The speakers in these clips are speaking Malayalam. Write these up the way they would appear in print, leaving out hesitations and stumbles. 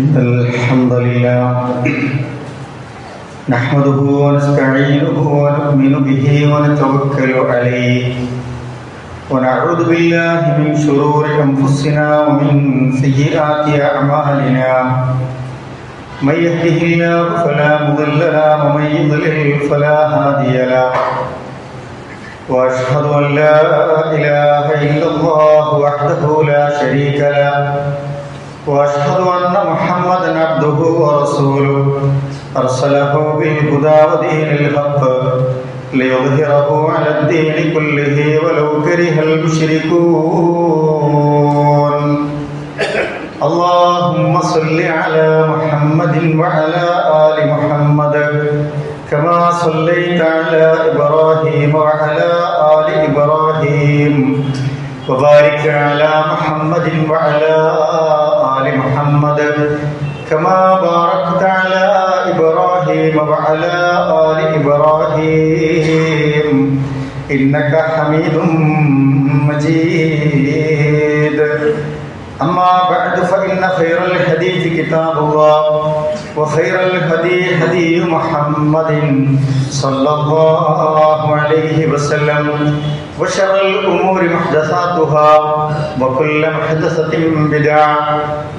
إن الحمد لله نحمده ونستعينه ونؤمن به ونتوكل عليه ونعوذ بالله من شرور أنفسنا ومن سيئات أعمالنا من يهده الله فلا مضل له ومن يضلل فلا هادي له وأشهد أن لا إله إلا الله وحده لا شريك له وأشهد أن محمدا عبده ورسوله أرسله بالهدى ودين الحق ليظهره على الدين كله ولو كره المشركون اللهم صل على محمد وعلى آل محمد كما صليت على إبراهيم وعلى آل إبراهيم وبارك على محمد وعلى آل محمد كما باركت على إبراهيم وعلى آل إبراهيم إنك حميد مجيد أما بعد فإن خير الحديث كتاب الله وخير الهدي هدي محمد صلى الله عليه وسلم وشر الأمور محدثاتها وكل محدثة بدعة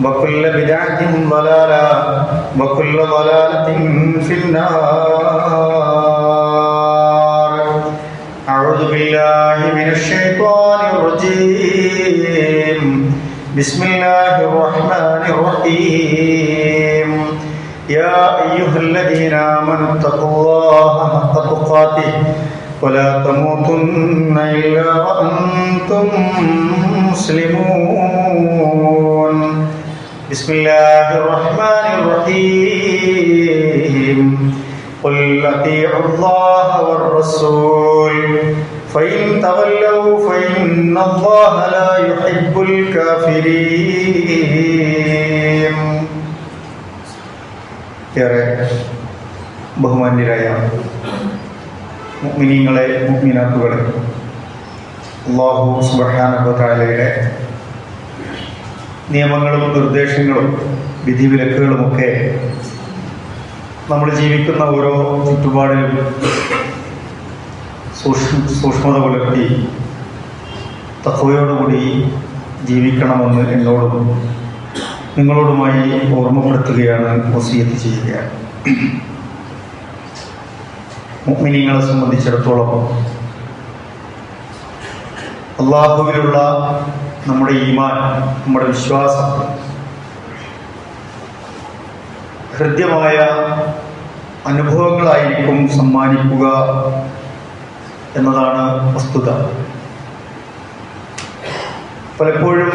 وكل بدعة ضلالة وكل ضلالة في النار. أعوذ بالله من الشيطان الرجيم. بسم الله الرحمن الرحيم. يا أيها الذين آمنوا اتقوا الله حق تقاته ولا تموتن إلا وأنتم مسلمون. بسم الله الرحمن الرحيم. قل أطيعوا الله والرسول فإن تولوا فإن الله لا يحب الكافرين. ബഹുമാന്യരായ മുഅ്മിനീങ്ങളെ മുഅ്മിനാത്തുകളെ, അല്ലാഹു സുബ്ഹാനഹു വ തആലയുടെ നിയമങ്ങളും നിർദ്ദേശങ്ങളും വിധിവിലക്കുകളുമൊക്കെ നമ്മൾ ജീവിക്കുന്ന ഓരോ ചുറ്റുപാടിലും സൂക്ഷ്മത പുലർത്തി തഖ്വയോടുകൂടി ജീവിക്കണമെന്ന് എന്നോടും നിങ്ങളോടുമായി ഓർമ്മപ്പെടുത്തുകയാണ്, വസിയത്ത് ചെയ്യുകയാണ്. മുഅ്മിനീങ്ങളെ സംബന്ധിച്ചിടത്തോളം അല്ലാഹുവിലുള്ള നമ്മുടെ ഈമാൻ, നമ്മുടെ വിശ്വാസം ഹൃദ്യമായ അനുഭവങ്ങളായിരിക്കും സമ്മാനിക്കുക എന്നതാണ് വസ്തുത. പലപ്പോഴും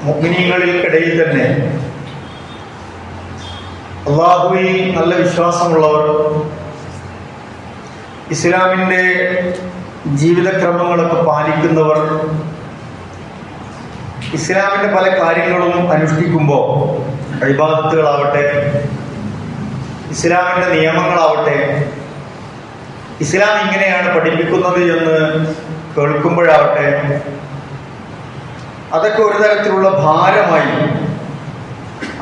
മുഅ്മിനീങ്ങൾക്കിടയിൽ തന്നെ അല്ലാഹുവിൽ നല്ല വിശ്വാസമുള്ളവർ, ഇസ്ലാമിൻ്റെ ജീവിതക്രമങ്ങളൊക്കെ പാലിക്കുന്നവർ, ഇസ്ലാമിൻ്റെ പല കാര്യങ്ങളും അനുഷ്ഠിക്കുമ്പോൾ ഇബാദത്തുകളാവട്ടെ, ഇസ്ലാമിൻ്റെ നിയമങ്ങളാവട്ടെ, ഇസ്ലാം ഇങ്ങനെയാണ് പഠിപ്പിക്കുന്നത് എന്ന് കേൾക്കുമ്പോഴാവട്ടെ, അതൊക്കെ ഒരു തരത്തിലുള്ള ഭാരമായി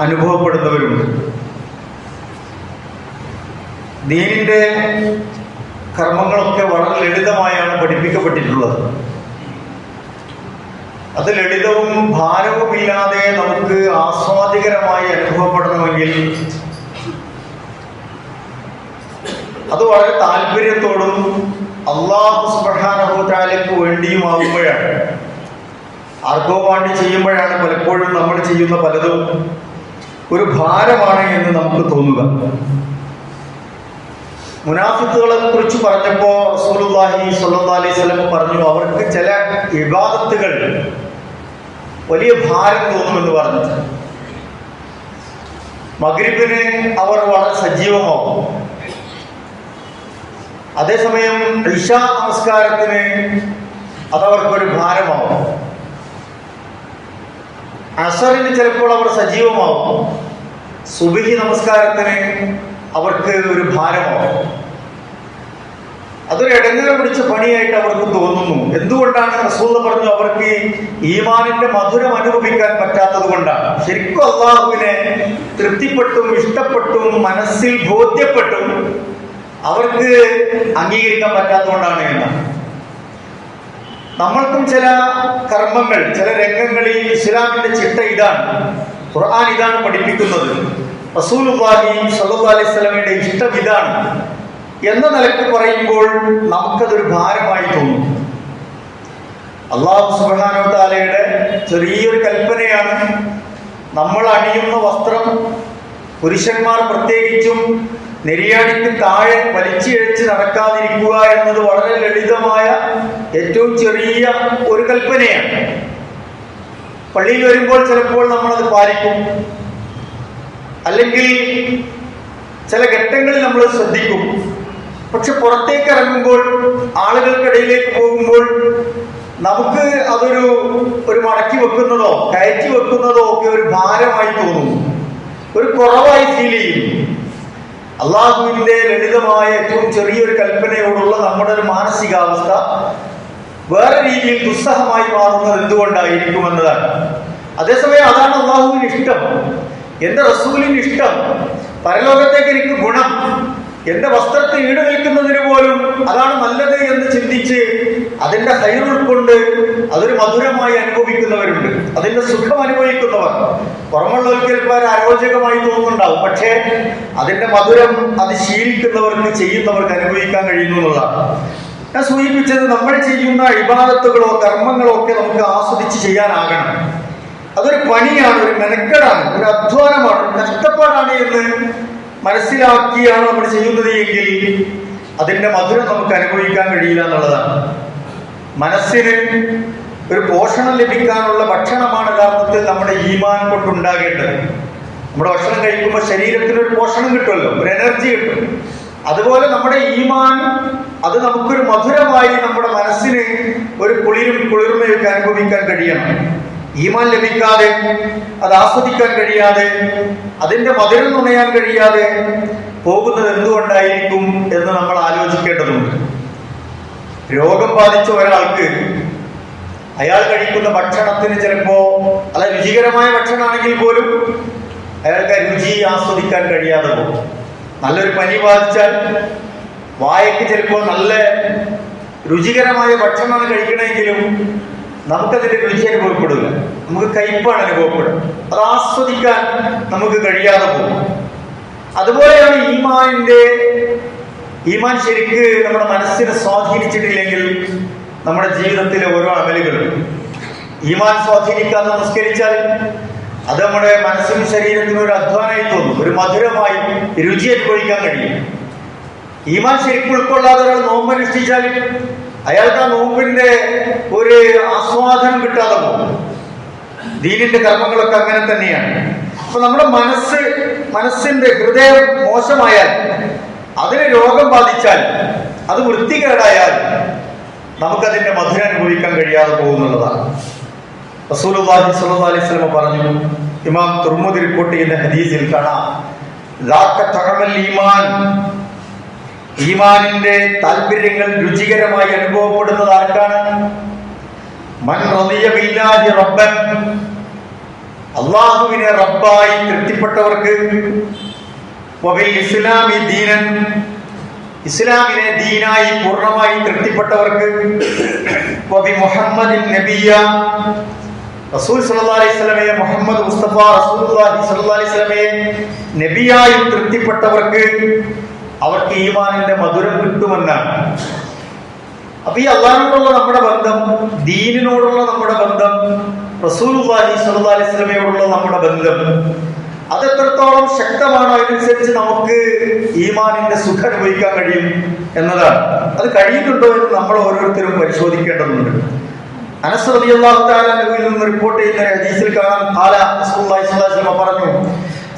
അനുഭവപ്പെടുന്നവരുണ്ട്. ദീനിന്റെ കർമ്മങ്ങളൊക്കെ വളരെ ലളിതമായാണ് പഠിപ്പിക്കപ്പെട്ടിട്ടുള്ളത്. അത് ലളിതവും ഭാരവുമില്ലാതെ നമുക്ക് ആസ്വാദികരമായി അനുഭവപ്പെടണമെങ്കിൽ അത് വളരെ താല്പര്യത്തോടും അല്ലാഹു സുബ്ഹാനഹു വ തആലയ്ക്ക് വേണ്ടിയുമാകുമ്പോഴാണ്. ആർക്കോ വേണ്ടി ചെയ്യുമ്പോഴാണ് പലപ്പോഴും നമ്മൾ ചെയ്യുന്ന പലതും ഒരു ഭാരമാണ് എന്ന് നമുക്ക് തോന്നുക. മുനാഫിക്കുകളെ കുറിച്ച് പറഞ്ഞപ്പോൾ റസൂലുള്ളാഹി സ്വല്ലല്ലാഹു അലൈഹി വസല്ലം പറഞ്ഞു, അവർക്ക് ചില ഇബാദത്തുകൾ വലിയ ഭാരം തോന്നുമെന്ന് പറഞ്ഞു. മഗ്രിബിന് അവർ വളരെ സജീവമാവും, അതേസമയം ഇശാ നമസ്കാരത്തിന് അതവർക്കൊരു ഭാരമാവും. അസറിന് ചിലപ്പോൾ അവർ സജീവമാവും, സുബ്ഹി നമസ്കാരത്തിന് അവർക്ക് ഒരു ഭാരമാവും. അതൊരു ഇടങ്ങേറ് പിടിച്ച പണിയായിട്ട് അവർക്ക് തോന്നുന്നു. എന്തുകൊണ്ടാണ്? റസൂൽ പറഞ്ഞു, അവർക്ക് ഈമാനിന്റെ മധുരം അനുഭവിക്കാൻ പറ്റാത്തത് കൊണ്ടാണ്. ശരിക്കും അള്ളാഹുവിനെ തൃപ്തിപ്പെട്ടും ഇഷ്ടപ്പെട്ടും മനസ്സിൽ ബോധ്യപ്പെട്ടും അവർക്ക് അംഗീകരിക്കാൻ പറ്റാത്തതുകൊണ്ടാണ് എന്നാണ്. നമ്മൾക്കും ചില കർമ്മങ്ങൾ, ചില രംഗങ്ങളിൽ ഇസ്ലാമിന്റെ ചിട്ട ഇതാണ്, ഖുർആൻ ഇതാണ് പഠിപ്പിക്കുന്നത്, റസൂലുള്ളാഹി സ്വല്ലല്ലാഹു അലൈഹി വസല്ലമയുടെ ഇഷ്ടം ഇതാണ് എന്ന നിലക്ക് പറയുമ്പോൾ നമുക്കതൊരു ഭാരമായി തോന്നും. അല്ലാഹു സുബ്ഹാനഹു വ തആലയുടെ ചെറിയൊരു കൽപ്പനയാണ് നമ്മൾ അണിയുന്ന വസ്ത്രം പുരുഷന്മാർ പ്രത്യേകിച്ചും നെരിയാണിക്ക് താഴെ വലിച്ചിഴച്ച് നടക്കാതിരിക്കുക എന്നത് വളരെ ലളിതമായ ഏറ്റവും ചെറിയ ഒരു കൽപ്പനയാണ്. പള്ളിയിൽ വരുമ്പോൾ ചിലപ്പോൾ നമ്മളത് പാലിക്കും, അല്ലെങ്കിൽ ചില ഘട്ടങ്ങളിൽ നമ്മൾ ശ്രദ്ധിക്കും. പക്ഷെ പുറത്തേക്ക് ഇറങ്ങുമ്പോൾ, ആളുകൾക്കിടയിലേക്ക് പോകുമ്പോൾ നമുക്ക് അതൊരു മടക്കി വെക്കുന്നതോ കയറ്റി വെക്കുന്നതോ ഒക്കെ ഒരു ഭാരമായി തോന്നുന്നു, ഒരു കുറവായി ഫീൽ ചെയ്യും. അള്ളാഹുവിന്റെ ലളിതമായ ഏറ്റവും ചെറിയൊരു കൽപ്പനയോടുള്ള നമ്മുടെ ഒരു മാനസികാവസ്ഥ വേറെ രീതിയിൽ ദുസ്സഹമായി മാറുന്നത് എന്തുകൊണ്ടായിരിക്കും എന്നതാണ്. അതേസമയം അതാണ് അള്ളാഹുവിന് ഇഷ്ടം, എന്റെ റസൂലിന് ഇഷ്ടം, പരലോകത്തേക്ക് എനിക്ക് ഗുണം, എന്റെ വസ്ത്രത്തെ ഈട് നിൽക്കുന്നതിന് പോലും അതാണ് നല്ലത് എന്ന് ചിന്തിച്ച് അതിന്റെ ഹൈർ ഉൾക്കൊണ്ട് അതൊരു മധുരമായി അനുഭവിക്കുന്നവരുണ്ട്, അതിന്റെ സുഖം അനുഭവിക്കുന്നവർ. പുറമുള്ളവർക്ക് ചിലപ്പോൾ അരോചകമായി തോന്നുന്നുണ്ടാവും, പക്ഷേ അതിന്റെ മധുരം അത് ശീലിക്കുന്നവർക്ക്, ചെയ്യുന്നവർക്ക് അനുഭവിക്കാൻ കഴിയുന്നു എന്നുള്ളതാണ്. ഞാൻ സൂചിപ്പിച്ചത്, നമ്മൾ ചെയ്യുന്ന ഇബാദത്തുകളോ കർമ്മങ്ങളോ ഒക്കെ നമുക്ക് ആസ്വദിച്ച് ചെയ്യാനാകണം. അതൊരു പണിയാണ്, ഒരു മെനക്കെടാണ്, ഒരു അധ്വാനമാണ്, ഒരു കഷ്ടപ്പാടാണ് എന്ന് മനസ്സിലാക്കിയാണ് നമ്മൾ ചെയ്യുന്നത് എങ്കിൽ അതിന്റെ മധുരം നമുക്ക് അനുഭവിക്കാൻ കഴിയില്ല എന്നുള്ളതാണ്. മനസ്സിന് ഒരു പോഷണം ലഭിക്കാനുള്ള ഭക്ഷണമാണ് യഥാർത്ഥത്തിൽ നമ്മുടെ ഈമാൻ കൊണ്ടുണ്ടാകേണ്ടത്. നമ്മുടെ ഭക്ഷണം കഴിക്കുമ്പോൾ ശരീരത്തിന് ഒരു പോഷണം കിട്ടുമല്ലോ, ഒരു എനർജി കിട്ടും. അതുപോലെ നമ്മുടെ ഈമാൻ അത് നമുക്കൊരു മധുരമായി നമ്മുടെ മനസ്സിന് ഒരു കുളിർമയൊക്കെ അനുഭവിക്കാൻ കഴിയണം. ഈമാൻ ലഭിക്കാതെ, അത് ആസ്വദിക്കാൻ കഴിയാതെ, അതിന്റെ മധുരം നുണയാൻ കഴിയാതെ പോകുന്നത് എന്തുകൊണ്ടായിരിക്കും എന്ന് നമ്മൾ ആലോചിക്കേണ്ടതുണ്ട്. രോഗം ബാധിച്ച ഒരാൾക്ക് അയാൾ കഴിക്കുന്ന ഭക്ഷണത്തിന് ചിലപ്പോ അല്ല രുചികരമായ ഭക്ഷണമാണെങ്കിൽ പോലും അയാൾക്ക് രുചി ആസ്വദിക്കാൻ കഴിയാതെ പോകും. നല്ലൊരു പനി ബാധിച്ചാൽ വായക്ക് ചിലപ്പോൾ നല്ല രുചികരമായ ഭക്ഷണമാണ് കഴിക്കണമെങ്കിലും നമുക്കതിന്റെ രുചി അനുഭവപ്പെടില്ല, നമുക്ക് കയ്പാണ് അനുഭവപ്പെടും, അത് ആസ്വദിക്കാൻ നമുക്ക് കഴിയാതെ പോകും. അതുപോലെയാണ് ഈമാൻ ശരിക്ക് നമ്മുടെ മനസ്സിനെ സ്വാധീനിച്ചിട്ടില്ലെങ്കിൽ നമ്മുടെ ജീവിതത്തിലെ ഓരോ അമലുകളും. ഈമാൻ സ്വാധീനിക്കാതെ നമസ്കരിച്ചാൽ അത് നമ്മുടെ മനസ്സിനും ശരീരത്തിനും ഒരു അധ്വാനമായി തോന്നും, ഒരു മധുരമായി രുചി അനുഭവിക്കാൻ കഴിയും. ഈമാൻ ശരിക്കും ഉൾക്കൊള്ളാതെ ഒരാൾ നോമ്പനുഷ്ഠിച്ചാൽ അയാൾക്ക് ആ നോമ്പിന്റെ ഒരു ആസ്വാദനം കിട്ടാതെ പോകും. ദീനിന്റെ കർമ്മങ്ങളൊക്കെ അങ്ങനെ തന്നെയാണ്. അപ്പൊ നമ്മുടെ മനസ്സിന്റെ ഹൃദയം മോശമായാൽ, അതിന് രോഗം ബാധിച്ചാൽ, അത് വൃത്തികേടായാൽ നമുക്കതിന്റെ മധുരം അനുഭവിക്കാൻ കഴിയാതെ പോകുന്നുള്ളതാണ്. റസൂലുള്ളാഹി സ്വല്ലല്ലാഹു അലൈഹി വസല്ലം പറഞ്ഞു, ഇമാം തുർമുദി റിപ്പോർട്ട് ചെയ്യുന്ന ഹദീസിൽ കാണാം, ലാക തഅമൽ ഈമാൻ, ഈമാനിന്റെ താല്പര്യങ്ങൾ രുചികരമായി അനുഭവപ്പെടുന്നത് ആർക്കാണ്? മൻ റളിയ ബില്ലാഹി റബ്ബൻ, അല്ലാഹുവിനെ റബ്ബായി തൃപ്തിപ്പെട്ടവർക്ക്, വബിൽ ഇസ്ലാമി ദീനൻ, ഇസ്ലാമിനെ ദീനായി പൂർണ്ണമായി തൃപ്തിപ്പെട്ടവർക്ക്, വബി മുഹമ്മദിൻ നബിയ, റസൂൽ സല്ലല്ലാഹു അലൈഹി വസല്ലമയെ, മുഹമ്മദ് മുസ്തഫ റസൂലുള്ളാഹി സല്ലല്ലാഹു അലൈഹി വസല്ലമയെ നബിയായി തൃപ്തിപ്പെട്ടവർക്ക് അവർക്ക് ഈമാനിന്റെ മധുരം കിട്ടുമെന്നാണ്. അപ്പൊ ഈ അള്ളാഹിനോടുള്ള നമ്മുടെ ബന്ധം, ദീനിനോടുള്ള നമ്മുടെ ബന്ധം, റസൂലുള്ളാഹി സ്വല്ലല്ലാഹു അലൈഹി വസല്ലമയോടുള്ള നമ്മുടെ ബന്ധം അത് എത്രത്തോളം ശക്തമാണോ അതിനനുസരിച്ച് നമുക്ക് ഈമാനിന്റെ സുഖം അനുഭവിക്കാൻ കഴിയും എന്നതാണ്. അത് കഴിയുന്നുണ്ടോ എന്ന് നമ്മൾ ഓരോരുത്തരും പരിശോധിക്കേണ്ടതുണ്ട്. അനസ് റളിയല്ലാഹു തആല അൻഹുവിൽ നിന്ന് റിപ്പോർട്ട് ചെയ്യുന്ന ഹദീസിൽ കാണാം, ഖാല റസൂലുള്ളാഹി സ്വല്ലല്ലാഹു അലൈഹി വസല്ലം പറഞ്ഞു,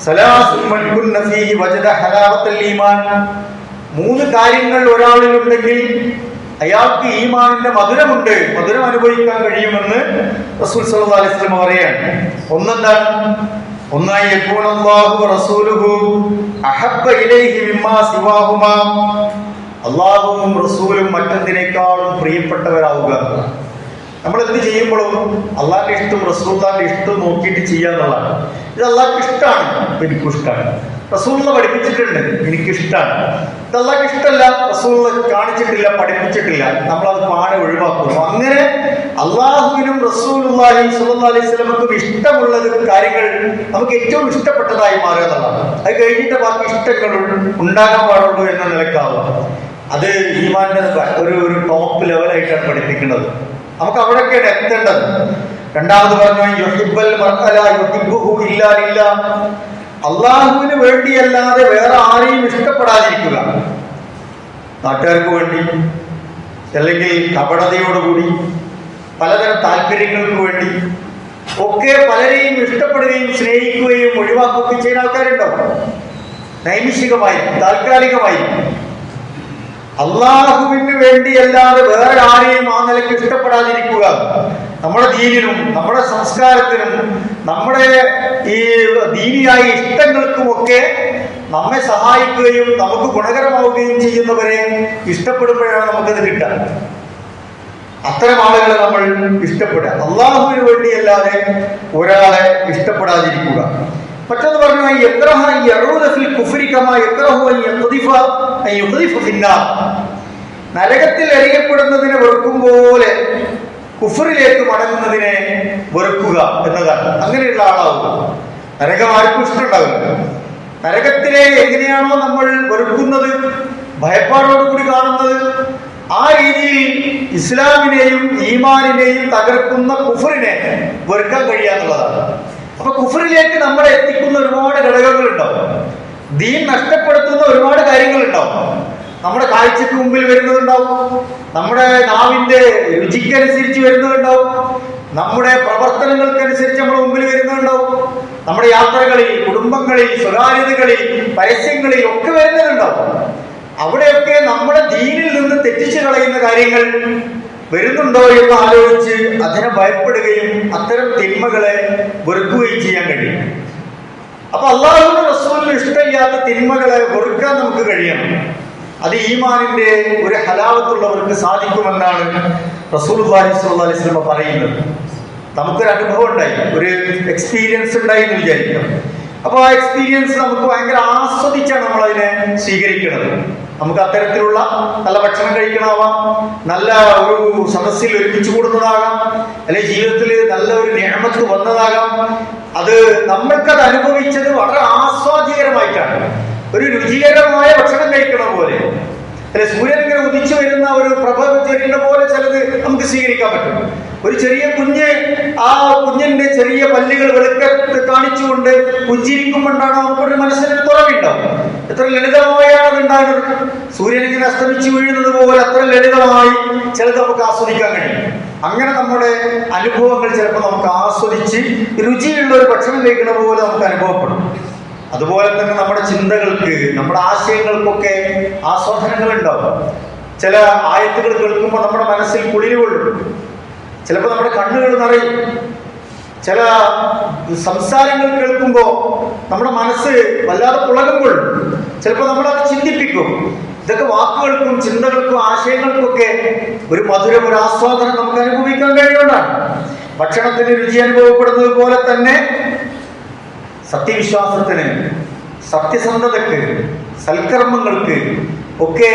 സലാസുൻ മൻ കുന്ന ഫീഹി വജദ ഹലാവത്തുൽ ഈമാൻ, മൂന്ന് കാര്യങ്ങൾ ഒരാളിലുണ്ടെങ്കിൽ അയാൾക്ക് ഈമാനിന്റെ മധുരമുണ്ട്, മധുരം അനുഭവിക്കാൻ കഴിയുമെന്ന് റസൂൽ സല്ലല്ലാഹു അലൈഹി വസല്ലം പറയാണ്. ഒന്നെന്താണ്? ഒന്നായി യകൂനല്ലാഹു റസൂലുഹു അഹബ്ബ ഇലൈഹി മിമ്മാ സിവാഹുമാ, അള്ളാഹുവും റസൂലും മറ്റെന്തിനേക്കാളും പ്രിയപ്പെട്ടവരാവുക. നമ്മൾ എന്ത് ചെയ്യുമ്പോഴും അള്ളാഹിന്റെ ഇഷ്ടം റസൂലുള്ളാഹിന്റെ ഇഷ്ടം നോക്കിയിട്ട് ചെയ്യാന്നുള്ളതാണ്. ഇത് അള്ളാഹ്ക്ക് ഇഷ്ടമാണ്, എനിക്കും ഇഷ്ടമാണ്. റസൂലുള്ള പഠിപ്പിച്ചിട്ടുണ്ട്, എനിക്കിഷ്ടമാണ്. ഇത് അള്ളാഹ്ക്ക് ഇഷ്ടമല്ല, റസൂലുള്ള കാണിച്ചിട്ടില്ല, പഠിപ്പിച്ചിട്ടില്ല, നമ്മളത് പാടെ ഒഴിവാക്കുന്നു. അങ്ങനെ അള്ളാഹുവിനും റസൂലുള്ളാഹി സ്വല്ലല്ലാഹു അലൈഹി വസല്ലമക്കും ഇഷ്ടമുള്ളത് കാര്യങ്ങൾ നമുക്ക് ഏറ്റവും ഇഷ്ടപ്പെട്ടതായി മാറുക എന്നുള്ളതാണ്. അത് കഴിഞ്ഞിട്ട് ബാക്കി ഇഷ്ടങ്ങൾ ഉണ്ടാകാൻ പാടുള്ളൂ എന്ന നിലക്കാവും. അത് ഈമാന്റെ ഒരു ടോപ്പ് ലെവലായിട്ടാണ് പഠിപ്പിക്കുന്നത്. നമുക്ക് അവിടേക്കാണ് എത്തേണ്ടത്. രണ്ടാമത് പറഞ്ഞു അള്ളാഹുവിന് വേണ്ടിയല്ലാതെ വേറെ ആരെയും ഇഷ്ടപ്പെടാതിരിക്കുക. നാട്ടുകാർക്ക് വേണ്ടി, അല്ലെങ്കിൽ കപടതയോടുകൂടി, പലതരം താല്പര്യങ്ങൾക്ക് വേണ്ടി ഒക്കെ പലരെയും ഇഷ്ടപ്പെടുകയും സ്നേഹിക്കുകയും ഒഴിവാക്കുകയും ചെയ്യുന്ന ആൾക്കാരുണ്ടാവും. നൈമിഷികമായി, താൽക്കാലികമായി. അള്ളാഹുവിന് വേണ്ടിയല്ലാതെ വേറെ ആരെയും ആ നിലയ്ക്ക് ഇഷ്ടപ്പെടാതിരിക്കുക. നമ്മുടെ ദീനിനും നമ്മുടെ സംസ്കാരത്തിനും നമ്മുടെ ഈ ദീനിയായ ഇഷ്ടങ്ങൾക്കുമൊക്കെ നമ്മെ സഹായിക്കുകയും നമുക്ക് ഗുണകരമാവുകയും ചെയ്യുന്നവരെ ഇഷ്ടപ്പെടുമ്പോഴാണ് നമുക്കത് കിട്ടുക. അത്തരം ആളുകളെ നമ്മൾ ഇഷ്ടപ്പെടുക. അള്ളാഹുവിന് വേണ്ടിയല്ലാതെ ഒരാളെ ഇഷ്ടപ്പെടാതിരിക്കുക. മറ്റൊന്ന് പറഞ്ഞു, നരകത്തിൽ എറിയപ്പെടുന്നതിനെ വെറുക്കും പോലെ കുഫറിലേക്ക് മടങ്ങുന്നതിനെ വെറുക്കുക എന്നതാണ്. അങ്ങനെയുള്ള ആളാവുക. നരകം ആർക്കും ഇഷ്ടമുണ്ടാവില്ല. നരകത്തിലെ എങ്ങനെയാണോ നമ്മൾ വെറുക്കുന്നത്, ഭയപ്പാടോടുകൂടി കാണുന്നത്, ആ രീതിയിൽ ഇസ്ലാമിനെയും ഈമാനിനെയും തകർക്കുന്ന കുഫറിനെ വെറുക്കാൻ കഴിയാന്നുള്ളതാണ്. അപ്പൊ കുഫറിലേക്ക് നമ്മളെ എത്തിക്കുന്ന ഒരുപാട് ഘടകങ്ങളുണ്ടാവും. ദീൻ നഷ്ടപ്പെടുത്തുന്ന ഒരുപാട് കാര്യങ്ങളുണ്ടാവും. നമ്മുടെ കാഴ്ചക്ക് മുമ്പിൽ വരുന്നതുണ്ടാവും, നമ്മുടെ നാവിന്റെ രുചിക്കനുസരിച്ച് വരുന്നതുണ്ടാവും, നമ്മുടെ പ്രവർത്തനങ്ങൾക്കനുസരിച്ച് നമ്മുടെ മുമ്പിൽ വരുന്നതുണ്ടാവും, നമ്മുടെ യാത്രകളിൽ, കുടുംബങ്ങളിൽ, സ്വകാര്യതകളിൽ, പരസ്യങ്ങളിൽ ഒക്കെ വരുന്നതുണ്ടാവും. അവിടെയൊക്കെ നമ്മുടെ ദീനിൽ നിന്ന് തെറ്റിച്ചു കളയുന്ന കാര്യങ്ങൾ വരുന്നുണ്ടോ എന്ന് ആലോചിച്ച് അതിനെ ഭയപ്പെടുകയും അത്തരം തിന്മകളെ വെറുക്കുകയും ചെയ്യാൻ കഴിയും. അപ്പൊ അള്ളാഹുവിന്റെ റസൂലിന് ഇഷ്ടമില്ലാത്ത തിന്മകളെ വെറുക്കാൻ നമുക്ക് കഴിയണം. അത് ഈമാനിന്റെ ഒരു ഹലാവത്തുള്ളവർക്ക് സാധിക്കുമെന്നാണ് റസൂലുള്ളാഹി സ്വല്ലല്ലാഹു അലൈഹി വസല്ലം പറയുന്നത്. നമുക്കൊരു അനുഭവം ഉണ്ടായി, ഒരു എക്സ്പീരിയൻസ് ഉണ്ടായി എന്ന് വിചാരിക്കാം. അപ്പൊ ആ എക്സ്പീരിയൻസ് നമുക്ക് ഭയങ്കര ആസ്വദിച്ചാണ് നമ്മൾ അതിനെ സ്വീകരിക്കുന്നത്. നമുക്ക് അത്തരത്തിലുള്ള നല്ല ഭക്ഷണം കഴിക്കണമാവാം, നല്ല ഒരു സദസ്സിൽ ഒരുമിച്ച് കൂടുന്നതാകാം, അല്ലെങ്കിൽ ജീവിതത്തിൽ നല്ല ഒരു നിഅമത്ത് വന്നതാകാം. അത് നമ്മൾക്കത് അനുഭവിച്ചത് വളരെ ആസ്വാദ്യകരമായിട്ടാണ്. ഒരു രുചികരമായ ഭക്ഷണം കഴിക്കണ പോലെ, അല്ലെ സൂര്യൻ ഇങ്ങനെ ഉദിച്ചു വരുന്ന ഒരു പ്രഭ ചെരിയുന്ന പോലെ ചിലത് നമുക്ക് സ്വീകരിക്കാൻ പറ്റും. ഒരു ചെറിയ കുഞ്ഞ്, ആ കുഞ്ഞിന്റെ ചെറിയ പല്ലുകൾ വെളുക്കത്ത് കാണിച്ചുകൊണ്ട് പുഞ്ചിരിക്കുമ്പോണ്ടാണ് നമുക്കൊരു മനസ്സിനൊരു തുറവുണ്ടാവും. എത്ര ലളിതമായാണ് അത് ഉണ്ടാകുന്നത്. സൂര്യൻ ഇങ്ങനെ അസ്തമിച്ചു വീഴുന്നത് പോലെ അത്ര ലളിതമായി ചിലത് നമുക്ക് ആസ്വദിക്കാൻ കഴിയും. അങ്ങനെ നമ്മുടെ അനുഭവങ്ങൾ ചിലപ്പോൾ നമുക്ക് ആസ്വദിച്ച് രുചിയുള്ള ഒരു ഭക്ഷണം കഴിക്കുന്ന പോലെ നമുക്ക് അനുഭവപ്പെടും. അതുപോലെ തന്നെ നമ്മുടെ ചിന്തകൾക്ക്, നമ്മുടെ ആശയങ്ങൾക്കൊക്കെ ആസ്വാദനങ്ങൾ ഉണ്ടാവും. ചില ആയത്തുകൾ കേൾക്കുമ്പോൾ നമ്മുടെ മനസ്സിൽ കുളിര് കൊള്ളും, ചിലപ്പോൾ നമ്മുടെ കണ്ണുകൾ നിറയും. ചില സംസാരങ്ങൾ കേൾക്കുമ്പോൾ നമ്മുടെ മനസ്സ് വല്ലാതെ പുളകം കൊള്ളും. ചിലപ്പോൾ നമ്മളത് ചിന്തിപ്പിക്കും. ഇതൊക്കെ വാക്കുകൾക്കും ചിന്തകൾക്കും ആശയങ്ങൾക്കൊക്കെ ഒരു മധുരം, ഒരു ആസ്വാദനം നമുക്ക് അനുഭവിക്കാൻ കഴിയുന്നതാണ്. ഭക്ഷണത്തിന് രുചി അനുഭവപ്പെടുന്നത് പോലെ തന്നെ സത്യവിശ്വാസത്തിന്, സത്യസന്ധതയ്ക്ക്, സൽക്കർമ്മങ്ങൾക്ക് ഒക്കെ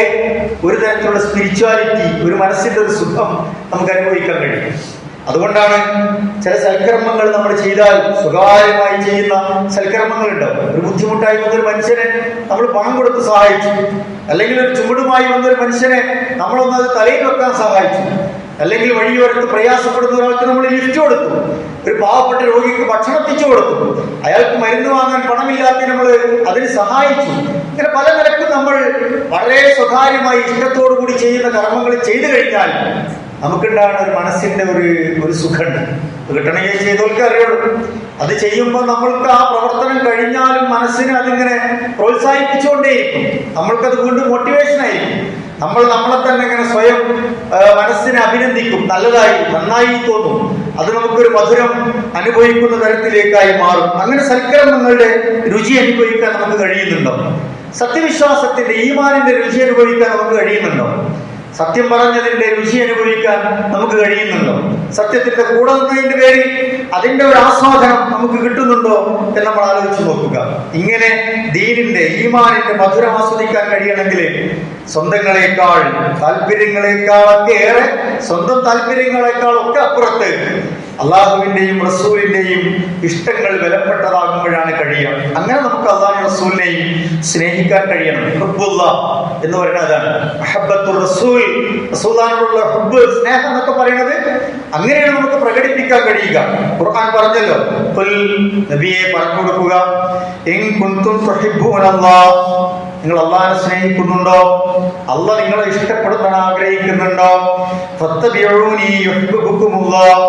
ഒരു തരത്തിലുള്ള സ്പിരിച്വാലിറ്റി, ഒരു മനസ്സിന്റെ ഒരു സുഖം നമുക്ക് അനുഭവിക്കാൻ കഴിയും. അതുകൊണ്ടാണ് ചില സൽക്കർമ്മങ്ങൾ നമ്മൾ ചെയ്താൽ, സ്വകാര്യമായി ചെയ്യുന്ന സൽക്കർമ്മങ്ങൾ ഉണ്ടാവും. ഒരു ബുദ്ധിമുട്ടായി വന്നൊരു മനുഷ്യനെ നമ്മൾ പണം കൊടുത്ത് സഹായിച്ചു, അല്ലെങ്കിൽ ഒരു ചുമടുമായി വന്നൊരു മനുഷ്യനെ നമ്മളൊന്നത് തലയിൽ വെക്കാൻ സഹായിച്ചു, അല്ലെങ്കിൽ വഴിയോരത്ത് പ്രയാസപ്പെടുന്ന ഒരാൾക്ക് നമ്മൾ ലിഫ്റ്റ് കൊടുത്തു, ഒരു പാവപ്പെട്ട രോഗിക്ക് ഭക്ഷണം എത്തിച്ചു കൊടുത്തു, അയാൾക്ക് മരുന്ന് വാങ്ങാൻ പണമില്ലാത്ത നമ്മൾ അതിന് സഹായിച്ചു. ഇങ്ങനെ പല നിലക്കും നമ്മൾ വളരെ സ്വകാര്യമായി ഇഷ്ടത്തോടു കൂടി ചെയ്യുന്ന കർമ്മങ്ങൾ ചെയ്തു കഴിഞ്ഞാൽ നമുക്കുണ്ടാകുന്ന ഒരു മനസ്സിന്റെ ഒരു സുഖമുണ്ട്. കിട്ടണമെങ്കിൽ ചെയ്തവർക്ക് അറിയുള്ളൂ. അത് ചെയ്യുമ്പോൾ നമ്മൾക്ക് ആ പ്രവർത്തനം കഴിഞ്ഞാലും മനസ്സിനെ അതിങ്ങനെ പ്രോത്സാഹിപ്പിച്ചുകൊണ്ടേയിരിക്കും. നമ്മൾക്കത് വീണ്ടും മോട്ടിവേഷൻ ആയിരിക്കും. നമ്മൾ നമ്മളെ തന്നെ ഇങ്ങനെ സ്വയം മനസ്സിനെ അഭിനന്ദിക്കും, നന്നായി തോന്നും. അത് നമുക്കൊരു മധുരം അനുഭവിക്കുന്ന തരത്തിലേക്കായി മാറും. അങ്ങനെ സൽക്കർമ്മങ്ങളുടെ രുചി അനുഭവിക്കാൻ നമുക്ക് കഴിയുന്നുണ്ടോ? സത്യവിശ്വാസത്തിന്റെ ഈമാനിന്റെ രുചി അനുഭവിക്കാൻ നമുക്ക് കഴിയുന്നുണ്ടോ? സത്യം പറഞ്ഞതിന്റെ രുചി അനുഭവിക്കാൻ നമുക്ക് കഴിയുന്നുണ്ടോ? സത്യത്തിന്റെ കൂടെ നിന്നതിന്റെ പേരിൽ അതിന്റെ ഒരു ആസ്വാദനം നമുക്ക് കിട്ടുന്നുണ്ടോ എന്ന് നമ്മൾ ആലോചിച്ച് നോക്കുക. ഇങ്ങനെ ദീനിന്റെ ഈമാനിന്റെ മധുരം ആസ്വദിക്കാൻ കഴിയണമെങ്കിൽ സ്വന്തങ്ങളെക്കാൾ താല്പര്യങ്ങളെക്കാളൊക്കെ ഏറെ, സ്വന്തം താല്പര്യങ്ങളെക്കാളൊക്കെ അപ്പുറത്ത് അള്ളാഹുവിന്റെയും റസൂലിന്റെയും ഇഷ്ടങ്ങൾ വിലപ്പെട്ടതാകുമ്പോഴാണ് കഴിയുക. അങ്ങനെ നമുക്ക് അള്ളാഹു റസൂലിനെയും സ്നേഹിക്കാൻ കഴിയണം. ഹുബ്ബുല്ലാഹ് എന്ന് പറയുന്നത് അതാണ്. മഹബ്ബത്തുർ റസൂൽ, റസൂലിനോടുള്ള ഹുബ്ബ്, സ്നേഹം എന്നൊക്കെ പറയുന്നത് അങ്ങനെയാണ് നമുക്ക് പ്രകടിപ്പിക്കാൻ കഴിയുക. ഖുർആൻ പറഞ്ഞല്ലോ, ഖുൽ, നബിയെ പറഞ്ഞു കൊടുക്കുക, ഇൻ കുൻതും തുഹിബ്ബൂനല്ലാഹ്, നിങ്ങൾ അള്ളാഹിനെ സ്നേഹിക്കുന്നുണ്ടോ, അള്ളാഹ് നിങ്ങളെ ഇഷ്ടപ്പെടുത്താൻ ആഗ്രഹിക്കുന്നുണ്ടോ, ഫത്തബിഊനി യുഹിബ്ബുകുമുല്ലാഹ്,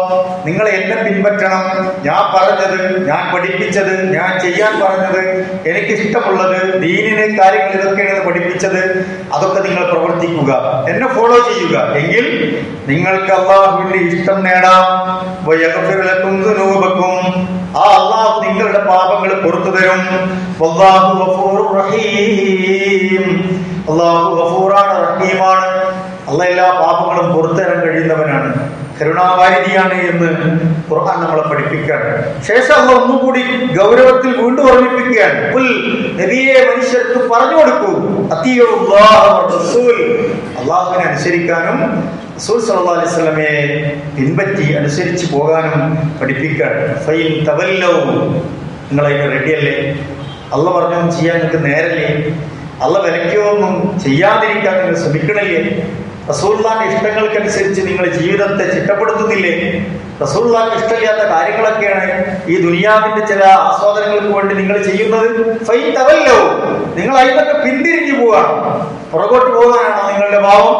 നിങ്ങൾ എന്നെ പിൻപറ്റണം. ഞാൻ പറഞ്ഞത്, ഞാൻ പഠിപ്പിച്ചത്, ഞാൻ ചെയ്യാൻ പറഞ്ഞത്, എനിക്കിഷ്ടമുള്ളത്, ദീനിനെ കാര്യങ്ങൾ ഇതൊക്കെയാണ് പഠിപ്പിച്ചത്, അതൊക്കെ നിങ്ങൾ പ്രവർത്തിക്കുക, എന്നെ ഫോളോ ചെയ്യുക. എങ്കിൽ നിങ്ങൾക്ക് അള്ളാഹുവിന്റെ ഇഷ്ടം നേടാം. വയഗ്ഫിർ ലക്കും ദുനൂബക്കും, ആ അള്ളാഹു നിങ്ങളുടെ പാപങ്ങൾ പുറത്തു തരും. വല്ലാഹു ഗഫൂറുർ റഹീം, അള്ളാഹു ഗഫൂറാണ്, റഹീമാണ്. അള്ളാഹ് എല്ലാ പാപങ്ങളും പുറത്തു തരാൻ കഴിയുന്നവനാണ്, കരുണാവാരിധിയാണ് എന്ന് ഖുർആൻ നമ്മളെ പഠിപ്പിക്കുകയാണ്. ശേഷം അള്ളാഹ് ഒന്നുകൂടി ഗൗരവത്തിൽ വീണ്ടും ഓർമ്മിപ്പിക്കുകയാണ്. ഖുൽ, നബിയെ മനുഷ്യർക്ക് പറഞ്ഞു കൊടുക്കൂ, അത്തിയുല്ലാഹ വറസൂൽ, അള്ളാഹുവിനെ അനുസരിക്കാനും റസൂൽ സല്ലല്ലാഹു അലൈഹി വസല്ലമയെ പിൻപറ്റി അനുസരിച്ച് പോകാനും പഠിപ്പിക്കുകയാണ്. ഫൈൻ തവല്ലൗ, നിങ്ങൾ അതിന് റെഡിയല്ലേ? അള്ളാഹ് പറഞ്ഞൊന്നും ചെയ്യാൻ നിങ്ങൾക്ക് നേരല്ലേ? അള്ളാഹ് വിലക്കിയൊന്നും ചെയ്യാതിരിക്കാൻ നിങ്ങൾ ശ്രമിക്കണില്ലേ? റസൂലുള്ളാഹിന്റെ ഇഷ്ടങ്ങൾക്കനുസരിച്ച് നിങ്ങൾ ജീവിതത്തെ ചിട്ടപ്പെടുത്തുന്നില്ലേ? റസൂലുള്ളാഹിന് ഇഷ്ടമില്ലാത്ത കാര്യങ്ങളൊക്കെയാണ് ഈ ദുനിയാവിന്റെ ചില ആസ്വാദനങ്ങൾക്ക് വേണ്ടി നിങ്ങൾ ചെയ്യുന്നത്. ഫൈൻ തവല്ലൗ, നിങ്ങൾ അതിനൊക്കെ പിന്തിരിഞ്ഞു പോവാണ്, പുറകോട്ട് പോകാനാണോ നിങ്ങളുടെ ഭാവം?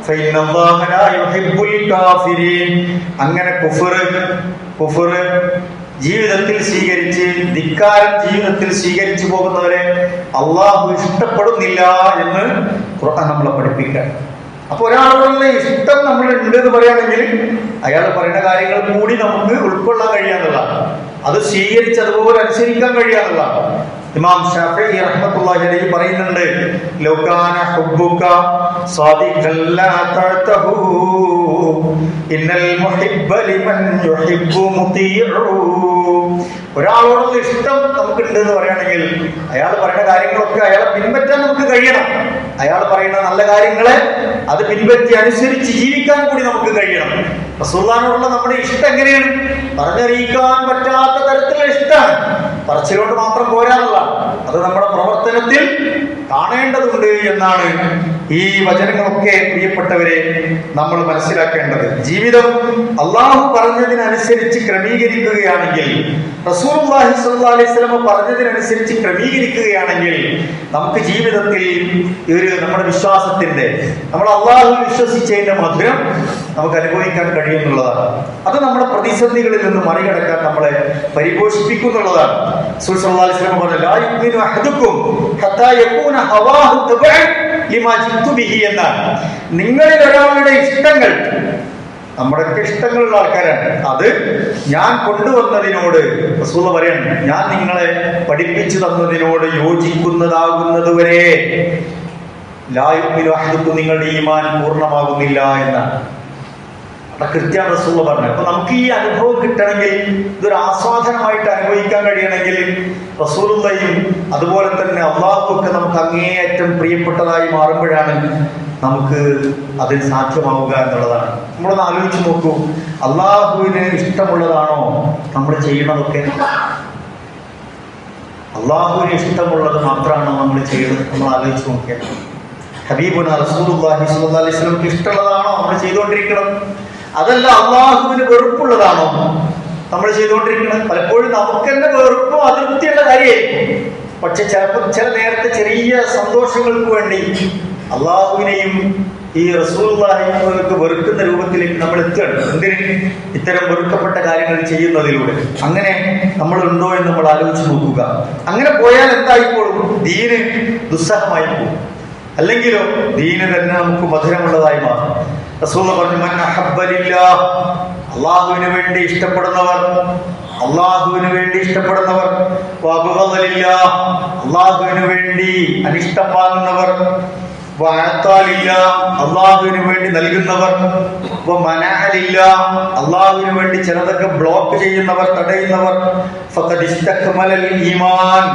ഫൈനല്ലാഹ ലാ യുഹിബ്ബുൽ കാഫിരീൻ, അങ്ങനെ കുഫർ ജീവിതത്തിൽ സ്വീകരിച്ച്, ധിക്കാരം ജീവിതത്തിൽ സ്വീകരിച്ചു പോകുന്നവരെ അള്ളാഹു ഇഷ്ടപ്പെടുന്നില്ല എന്ന് ഖുർആൻ നമ്മളെ പഠിപ്പിക്കാൻ. അപ്പൊ ഒരാളുള്ള ഇഷ്ടം നമ്മൾ ഉണ്ട് എന്ന് പറയുകയാണെങ്കിൽ അയാൾ പറയുന്ന കാര്യങ്ങൾ കൂടി നമുക്ക് ഉൾക്കൊള്ളാൻ കഴിയാന്നുള്ളതാണ്, അത് സ്വീകരിച്ച് അതുപോലെ അനുസരിക്കാൻ കഴിയാന്നുള്ളതാണ്. ഇമാം ശാഫിഈ റഹ്മത്തുള്ളാഹി അലൈഹി പറയുന്നുണ്ട്, ലൗ കാന ഹുബ്ബുക സാദിഖൻ ലാ തഅതഹു ഇന്നൽ മുഹിബ്ബ ലിമൻ യുഹിബ്ബു മുതീഉ. ഒരാളോടുള്ള ഇഷ്ടം നമുക്കുണ്ട് എന്ന് പറയുകയാണെങ്കിൽ അയാൾ പറയുന്ന കാര്യങ്ങളൊക്കെ അയാളെ പിൻപറ്റാൻ നമുക്ക് കഴിയണം. അയാൾ പറയുന്ന നല്ല കാര്യങ്ങളെ അത് പിൻപറ്റി അനുസരിച്ച് ജീവിക്കാൻ കൂടി നമുക്ക് കഴിയണം. റസൂലുള്ളാഹിനോടുള്ള നമ്മുടെ ഇഷ്ടം എങ്ങനെയാണ്? പറഞ്ഞറിയിക്കാൻ പറ്റാത്ത തരത്തിലുള്ള ഇഷ്ടമാണ്. പറച്ചിലോട്ട് മാത്രം പോരാനുള്ള, അത് നമ്മുടെ പ്രവർത്തനത്തിൽ കാണേണ്ടതുണ്ട് എന്നാണ് ഈ വചനങ്ങളൊക്കെ പ്രിയപ്പെട്ടവരെ നമ്മൾ മനസ്സിലാക്കേണ്ടത്. ജീവിതം അള്ളാഹു പറഞ്ഞതിനനുസരിച്ച് ക്രമീകരിക്കുകയാണെങ്കിൽ, റസൂലുള്ളാഹി സ്വല്ലല്ലാഹു അലൈഹി വസല്ലം പറഞ്ഞതിനനുസരിച്ച് ക്രമീകരിക്കുകയാണെങ്കിൽ നമുക്ക് ജീവിതത്തിൽ നമ്മുടെ വിശ്വാസത്തിന്റെ, നമ്മൾ അള്ളാഹു വിശ്വസിച്ചതിന്റെ മധുരം നമുക്ക് അനുഭവിക്കാൻ കഴിയുന്നുള്ളതാണ്. അത് നമ്മുടെ പ്രതിസന്ധികളിൽ നിന്ന് മറികടക്കാൻ നമ്മളെ പരിപോഷിപ്പിക്കുന്നുള്ളതാണ്. റസൂൽ സല്ലല്ലാഹു അലൈഹി വസല്ലം പറഞ്ഞു, ലാ യുമിനു അഹദുക്കും ഹത്താ യകൂന ഹവാഹു തബഅൻ ലിമാ ജിത്തു ബിഹി എന്നാണ്. നിങ്ങളിൽ ഒരാളുടെ ഇഷ്ടങ്ങൾ, നമ്മുടെയൊക്കെ ഇഷ്ടങ്ങളുള്ള ആൾക്കാരാണ്, അത് ഞാൻ കൊണ്ടുവന്നതിനോട്, റസൂൽ പറയാണ്, ഞാൻ നിങ്ങളെ പഠിപ്പിച്ചു തന്നതിനോട് യോജിക്കുന്നതാകുന്നത് വരെ ലാ യുമിനു അഹദുക്കും, നിങ്ങളുടെ ഈമാൻ പൂർണ്ണമാകുന്നില്ല എന്നാണ് കൃത്യം റസൂൽ പറഞ്ഞു. അപ്പൊ നമുക്ക് ഈ അനുഭവം കിട്ടണമെങ്കിൽ, ഇതൊരു ആസ്വാദനമായിട്ട് അനുഭവിക്കാൻ കഴിയണമെങ്കിൽ റസൂലുള്ളാഹിയും അതുപോലെ തന്നെ അള്ളാഹുവൊക്കെ നമുക്ക് അങ്ങേയറ്റം പ്രിയപ്പെട്ടതായി മാറുമ്പോഴാണ് നമുക്ക് അതിൽ സാധ്യമാവുക എന്നുള്ളതാണ്. നമ്മളൊന്ന് ആലോചിച്ച് നോക്കൂ, അള്ളാഹുവിന് ഇഷ്ടമുള്ളതാണോ നമ്മൾ ചെയ്യണതൊക്കെ? അള്ളാഹുവിന് ഇഷ്ടമുള്ളത് മാത്രമാണോ നമ്മൾ ചെയ്യുന്നത്? നമ്മൾ ആലോചിച്ച് നോക്കിയാൽ ഹബീബുന റസൂലുള്ളാഹി സ്വല്ലല്ലാഹു അലൈഹി വസല്ലമക്ക് ഇഷ്ടമുള്ളതാണോ നമ്മൾ ചെയ്തുകൊണ്ടിരിക്കണം? അതല്ല അള്ളാഹുവിന് വെറുപ്പുള്ളതാണോ നമ്മൾ ചെയ്തുകൊണ്ടിരിക്കുന്നത്? പലപ്പോഴും നമുക്ക് തന്നെ വെറുപ്പോ അതൃപ്തിയുള്ള കാര്യമായിരിക്കും. പക്ഷെ ചിലപ്പോൾ ചില നേരത്തെ ചെറിയ സന്തോഷങ്ങൾക്ക് വേണ്ടി അള്ളാഹുവിനെയും ഈ റസൂലുള്ളാഹിയൊക്കെ വെറുക്കുന്ന രൂപത്തിലേക്ക് നമ്മൾ എത്തുകയാണ്. എന്തിന്? ഇത്തരം വെറുക്കപ്പെട്ട കാര്യങ്ങൾ ചെയ്യുന്നതിലൂടെ. അങ്ങനെ നമ്മൾ ഉണ്ടോ എന്ന് നമ്മൾ ആലോചിച്ച് നോക്കുക. അങ്ങനെ പോയാൽ എന്തായിപ്പോഴും ദീന് ദുസ്സഹമായി പോകും. അല്ലെങ്കിലോ ദീന് തന്നെ നമുക്ക് മധുരമുള്ളതായി മാറും. റസൂൽ പറഞ്ഞു, മൻ അഹബ്ബ ലില്ലാഹ്, അള്ളാഹുവിന് വേണ്ടി ഇഷ്ടപ്പെടുന്നവർ, അള്ളാഹുവിന് വേണ്ടി ഇഷ്ടപ്പെടുന്നവർ, വഅബ്ഗദലില്ല അള്ളാഹുവിന് വേണ്ടി അനിഷ്ടം വാങ്ങുന്നവർ, വഅതാലില്ല അള്ളാഹുവിന് വേണ്ടി നൽകുന്നവർ, വമനഅലില്ല അള്ളാഹുവിന് വേണ്ടി ചിലതൊക്കെ ബ്ലോക്ക് ചെയ്യുന്നവർ, തടയുന്നവർ, ഫഖദ് ഇസ്തക്മലൽ ഈമാൻ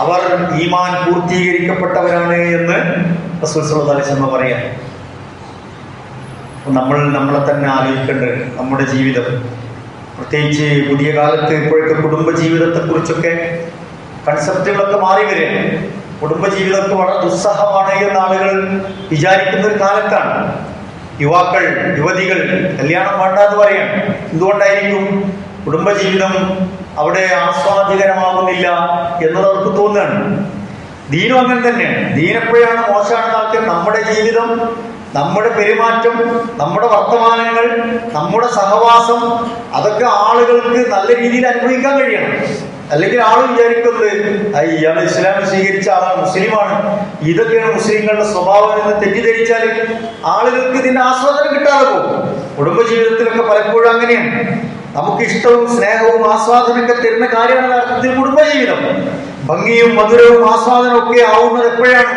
അവർ ഈമാൻ പൂർത്തീകരിക്കപ്പെട്ടവരാണ് എന്ന് റസൂൽ സ്വല്ലല്ലാഹു അലൈഹി വസല്ലം പറയാം. നമ്മളെ തന്നെ ആലോചിക്കേണ്ടത് നമ്മുടെ ജീവിതം, പ്രത്യേകിച്ച് പുതിയ കാലത്ത് ഇപ്പോഴത്തെ കുടുംബജീവിതത്തെ കുറിച്ചൊക്കെ കൺസെപ്റ്റുകളൊക്കെ മാറി വരികയാണ്. കുടുംബജീവിതമൊക്കെ വളരെ ദുസ്സഹമാണ് എന്ന് ആളുകൾ വിചാരിക്കുന്ന ഒരു കാലത്താണ്. യുവാക്കൾ, യുവതികൾ കല്യാണം വേണ്ട എന്ന് പറയാണ്. എന്തുകൊണ്ടായിരിക്കും? കുടുംബജീവിതം അവിടെ ആസ്വാദ്യകരമാകുന്നില്ല എന്നത് അവർക്ക് തോന്നുകയാണ്. ദീനും അങ്ങനെ തന്നെയാണ്. ദീനെപ്പോഴാണ് മോശമാണെന്ന് ആൾക്കാർ നമ്മുടെ ജീവിതം, നമ്മുടെ പെരുമാറ്റം, നമ്മുടെ വർത്തമാനങ്ങൾ, നമ്മുടെ സഹവാസം അതൊക്കെ ആളുകൾക്ക് നല്ല രീതിയിൽ അനുഭവിക്കാൻ കഴിയണം. അല്ലെങ്കിൽ ആൾ വിചാരിക്കുന്നത് ഇയാൾ ഇസ്ലാം സ്വീകരിച്ച ആളാണ്, മുസ്ലിമാണ്, ഇതൊക്കെയാണ് മുസ്ലിങ്ങളുടെ സ്വഭാവം എന്ന് തെറ്റിദ്ധരിച്ചാൽ ആളുകൾക്ക് ഇതിന്റെ ആസ്വാദനം കിട്ടാതെ പോകും. കുടുംബജീവിതത്തിലൊക്കെ പലപ്പോഴും അങ്ങനെയാണ്. നമുക്ക് ഇഷ്ടവും സ്നേഹവും ആസ്വാദനമൊക്കെ തരുന്ന കാര്യമാണ് അർത്ഥത്തിൽ കുടുംബജീവിതം. ഭംഗിയും മധുരവും ആസ്വാദനവും ഒക്കെ ആവുന്നത് എപ്പോഴാണ്?